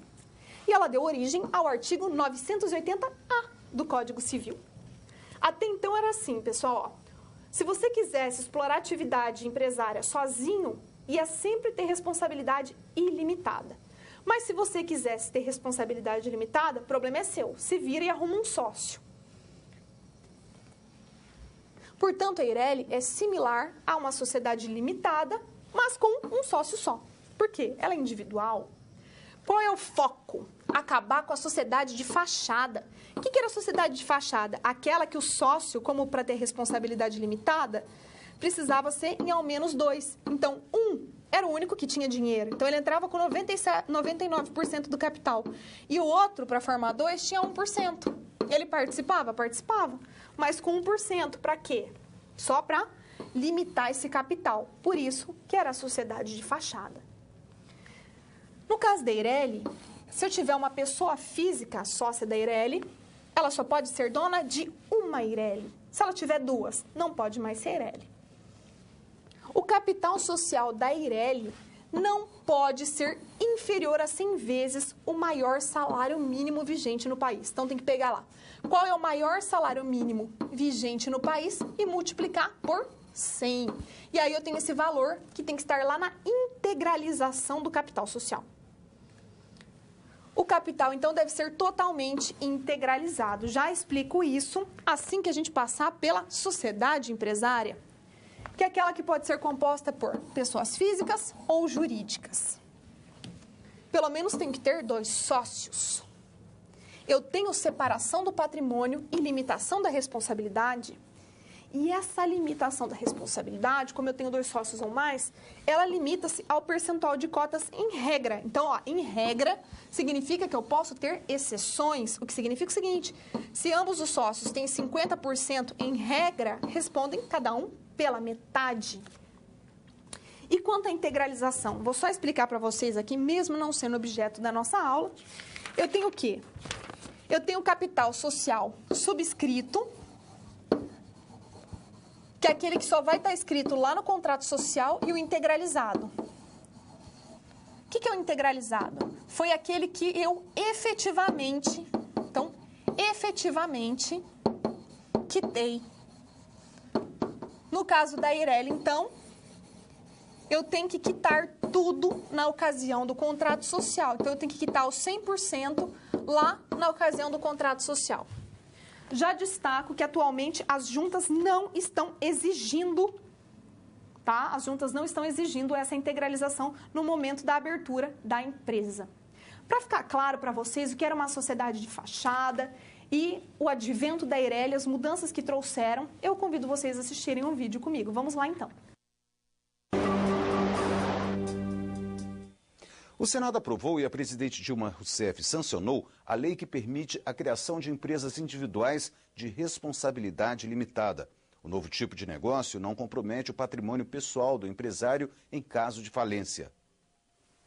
E ela deu origem ao artigo 980-A do Código Civil. Até então era assim, pessoal, se você quisesse explorar atividade empresária sozinho, ia sempre ter responsabilidade ilimitada. Mas se você quisesse ter responsabilidade limitada, o problema é seu. Se vira e arruma um sócio. Portanto, a Eireli é similar a uma sociedade limitada, mas com um sócio só. Por quê? Ela é individual. Qual é o foco? Acabar com a sociedade de fachada. O que era a sociedade de fachada? Aquela que o sócio, como para ter responsabilidade limitada, precisava ser em ao menos 2. Então, um era o único que tinha dinheiro. Então, ele entrava com 99% do capital. E o outro, para formar 2, tinha 1%. Ele participava? Participava. Mas com 1%, para quê? Só para limitar esse capital. Por isso que era a sociedade de fachada. No caso da Eireli, se eu tiver uma pessoa física sócia da Eireli, ela só pode ser dona de uma Eireli. Se ela tiver 2, não pode mais ser Eireli. O capital social da Eireli não pode ser inferior a 100 vezes o maior salário mínimo vigente no país. Então, tem que pegar lá. Qual é o maior salário mínimo vigente no país e multiplicar por 100. E aí eu tenho esse valor que tem que estar lá na integralização do capital social. O capital, então, deve ser totalmente integralizado. Já explico isso assim que a gente passar pela sociedade empresária, que é aquela que pode ser composta por pessoas físicas ou jurídicas. Pelo menos tem que ter 2 sócios. Eu tenho separação do patrimônio e limitação da responsabilidade. E essa limitação da responsabilidade, como eu tenho 2 sócios ou mais, ela limita-se ao percentual de cotas em regra. Então, ó, em regra, significa que eu posso ter exceções, o que significa o seguinte: se ambos os sócios têm 50% em regra, respondem cada um pela metade. E quanto à integralização? Vou só explicar para vocês aqui, mesmo não sendo objeto da nossa aula. Eu tenho o quê? Eu tenho o capital social subscrito, que é aquele que só vai estar escrito lá no contrato social, e o integralizado. O que é o integralizado? Foi aquele que eu efetivamente quitei. No caso da Eireli, então, eu tenho que quitar tudo na ocasião do contrato social. Então, eu tenho que quitar os 100% lá na ocasião do contrato social. Já destaco que, atualmente, as juntas não estão exigindo, tá? As juntas não estão exigindo essa integralização no momento da abertura da empresa. Para ficar claro para vocês o que era uma sociedade de fachada e o advento da Eireli, as mudanças que trouxeram, eu convido vocês a assistirem um vídeo comigo. Vamos lá, então. O Senado aprovou e a presidente Dilma Rousseff sancionou a lei que permite a criação de empresas individuais de responsabilidade limitada. O novo tipo de negócio não compromete o patrimônio pessoal do empresário em caso de falência.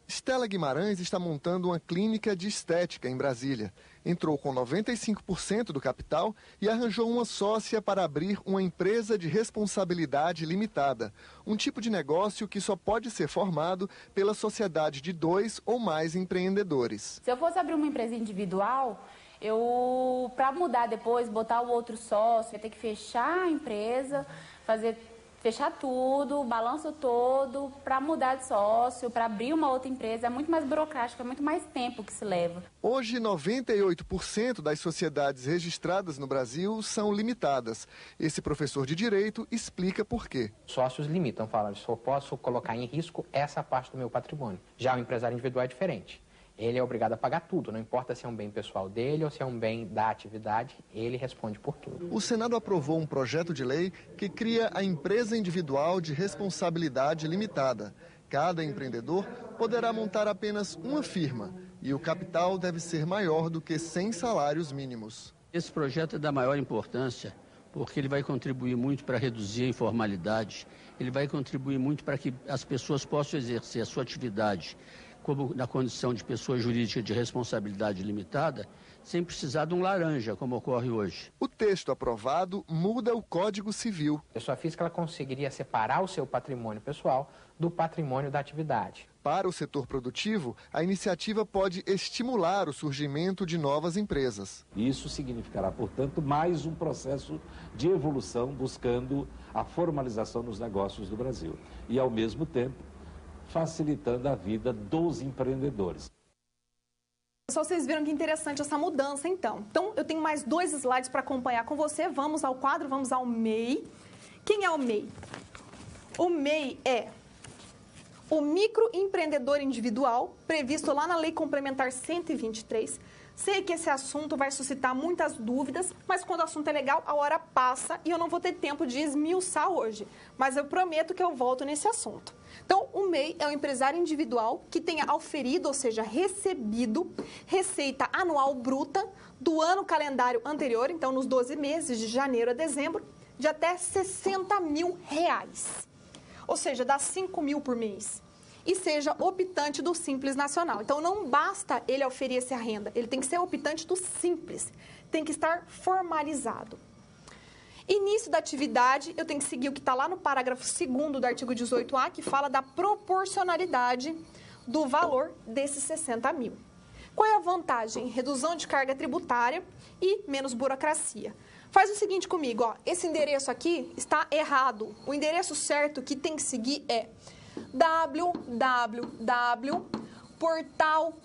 Estela Guimarães está montando uma clínica de estética em Brasília. Entrou com 95% do capital e arranjou uma sócia para abrir uma empresa de responsabilidade limitada. Um tipo de negócio que só pode ser formado pela sociedade de 2 ou mais empreendedores. Se eu fosse abrir uma empresa individual, para mudar depois, botar o outro sócio, ia ter que fechar a empresa, fechar tudo, o balanço todo, para mudar de sócio, para abrir uma outra empresa. É muito mais burocrático, é muito mais tempo que se leva. Hoje, 98% das sociedades registradas no Brasil são limitadas. Esse professor de Direito explica por quê. Sócios limitam, falam, só posso colocar em risco essa parte do meu patrimônio. Já o empresário individual é diferente. Ele é obrigado a pagar tudo, não importa se é um bem pessoal dele ou se é um bem da atividade, ele responde por tudo. O Senado aprovou um projeto de lei que cria a empresa individual de responsabilidade limitada. Cada empreendedor poderá montar apenas uma firma e o capital deve ser maior do que 100 salários mínimos. Esse projeto é da maior importância porque ele vai contribuir muito para reduzir a informalidade, ele vai contribuir muito para que as pessoas possam exercer a sua atividade como na condição de pessoa jurídica de responsabilidade limitada, sem precisar de um laranja, como ocorre hoje. O texto aprovado muda o Código Civil. A pessoa física ela conseguiria separar o seu patrimônio pessoal do patrimônio da atividade. Para o setor produtivo, a iniciativa pode estimular o surgimento de novas empresas. Isso significará, portanto, mais um processo de evolução buscando a formalização dos negócios do Brasil. E, ao mesmo tempo, facilitando a vida dos empreendedores. Pessoal, vocês viram que interessante essa mudança, então. Então, eu tenho mais 2 slides para acompanhar com você. Vamos ao quadro, vamos ao MEI. Quem é o MEI? O MEI é o microempreendedor individual, previsto lá na Lei Complementar 123. Sei que esse assunto vai suscitar muitas dúvidas, mas quando o assunto é legal, a hora passa e eu não vou ter tempo de esmiuçar hoje. Mas eu prometo que eu volto nesse assunto. Então, o MEI é o empresário individual que tenha auferido, ou seja, recebido, receita anual bruta do ano calendário anterior, então nos 12 meses, de janeiro a dezembro, de até R$60 mil. Ou seja, dá 5 mil por mês. E seja optante do Simples Nacional. Então, não basta ele auferir essa renda, ele tem que ser optante do Simples, tem que estar formalizado. Início da atividade, eu tenho que seguir o que está lá no parágrafo 2º do artigo 18A, que fala da proporcionalidade do valor desses 60 mil. Qual é a vantagem? Redução de carga tributária e menos burocracia. Faz o seguinte comigo, ó, esse endereço aqui está errado. O endereço certo que tem que seguir é www.portal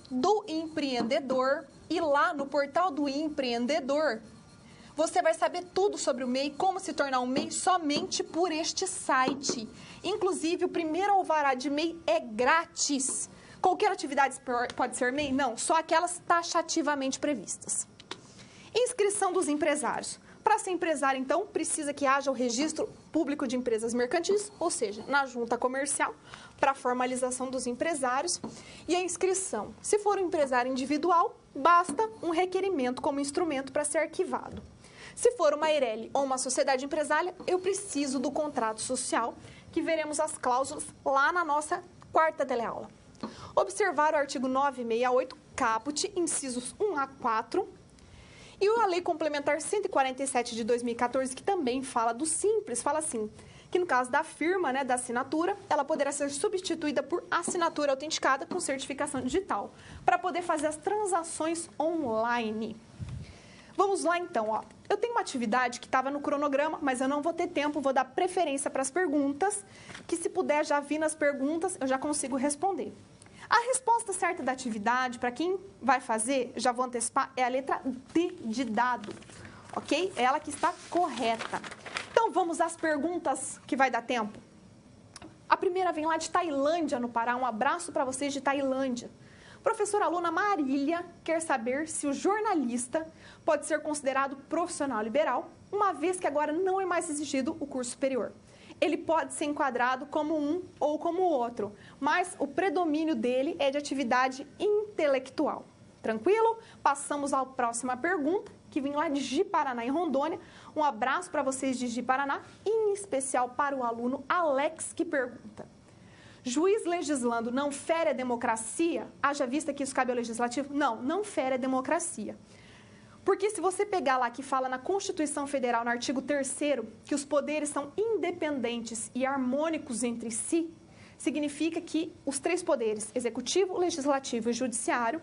do empreendedor, e lá no portal do empreendedor você vai saber tudo sobre o MEI, como se tornar um MEI somente por este site. Inclusive, o primeiro alvará de MEI é grátis. Qualquer atividade pode ser MEI? Não, só aquelas taxativamente previstas. Inscrição dos empresários. Para ser empresário, então, precisa que haja o registro público de empresas mercantis, ou seja, na junta comercial, para a formalização dos empresários. E a inscrição. Se for um empresário individual, basta um requerimento como instrumento para ser arquivado. Se for uma EIRELI ou uma sociedade empresária, eu preciso do contrato social, que veremos as cláusulas lá na nossa 4ª teleaula. Observar o artigo 968, caput, incisos 1 a 4, e a Lei Complementar 147 de 2014, que também fala do Simples, fala assim, que no caso da firma, da assinatura, ela poderá ser substituída por assinatura autenticada com certificação digital, para poder fazer as transações online. Vamos lá então, ó. Eu tenho uma atividade que estava no cronograma, mas eu não vou ter tempo, vou dar preferência para as perguntas, que se puder já vir nas perguntas, eu já consigo responder. A resposta certa da atividade, para quem vai fazer, já vou antecipar, é a letra D de dado, ok? É ela que está correta. Então, vamos às perguntas que vai dar tempo. A primeira vem lá de Tailândia, no Pará. Um abraço para vocês de Tailândia. Professora aluna Marília quer saber se o jornalista pode ser considerado profissional liberal, uma vez que agora não é mais exigido o curso superior. Ele pode ser enquadrado como um ou como outro, mas o predomínio dele é de atividade intelectual. Tranquilo? Passamos à próxima pergunta, que vem lá de Ji-Paraná, em Rondônia. Um abraço para vocês de Ji-Paraná, em especial para o aluno Alex, que pergunta: juiz legislando não fere a democracia? Haja vista que isso cabe ao legislativo? Não, não fere a democracia. Porque se você pegar lá que fala na Constituição Federal, no artigo 3º, que os poderes são independentes e harmônicos entre si, significa que os 3 poderes, executivo, legislativo e judiciário,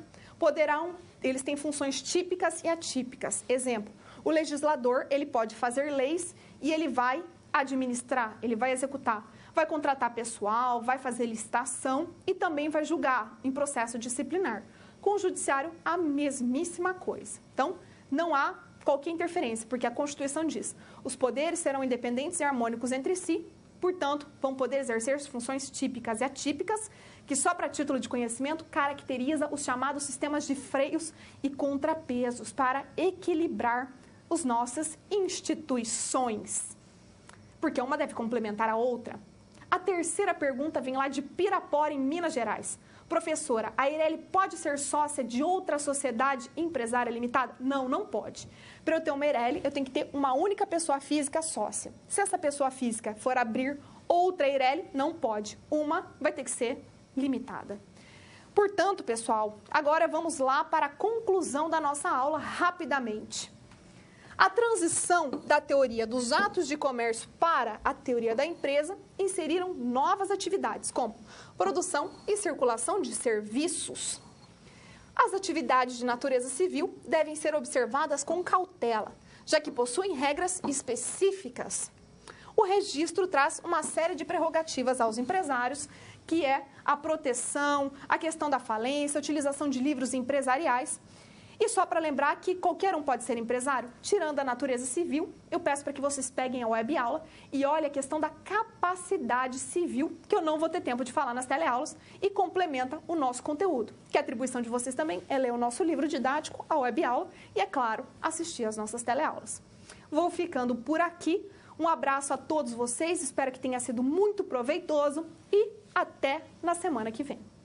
eles têm funções típicas e atípicas. Exemplo, o legislador, ele pode fazer leis e ele vai administrar, ele vai executar, vai contratar pessoal, vai fazer licitação e também vai julgar em processo disciplinar. Com o judiciário, a mesmíssima coisa. Então, não há qualquer interferência, porque a Constituição diz: os poderes serão independentes e harmônicos entre si, portanto, vão poder exercer funções típicas e atípicas, que só para título de conhecimento caracteriza os chamados sistemas de freios e contrapesos para equilibrar as nossas instituições, porque uma deve complementar a outra. A terceira pergunta vem lá de Pirapora, em Minas Gerais. Professora, a EIRELI pode ser sócia de outra sociedade empresária limitada? Não, não pode. Para eu ter uma EIRELI, eu tenho que ter uma única pessoa física sócia. Se essa pessoa física for abrir outra EIRELI, não pode. Uma vai ter que ser limitada. Portanto, pessoal, agora vamos lá para a conclusão da nossa aula rapidamente. A transição da teoria dos atos de comércio para a teoria da empresa inseriram novas atividades, como produção e circulação de serviços. As atividades de natureza civil devem ser observadas com cautela, já que possuem regras específicas. O registro traz uma série de prerrogativas aos empresários que é a proteção, a questão da falência, a utilização de livros empresariais. E só para lembrar que qualquer um pode ser empresário, tirando a natureza civil, eu peço para que vocês peguem a web aula e olhem a questão da capacidade civil, que eu não vou ter tempo de falar nas teleaulas, e complementa o nosso conteúdo. Que a atribuição de vocês também é ler o nosso livro didático, a web aula, e, é claro, assistir às nossas teleaulas. Vou ficando por aqui. Um abraço a todos vocês, espero que tenha sido muito proveitoso e até na semana que vem.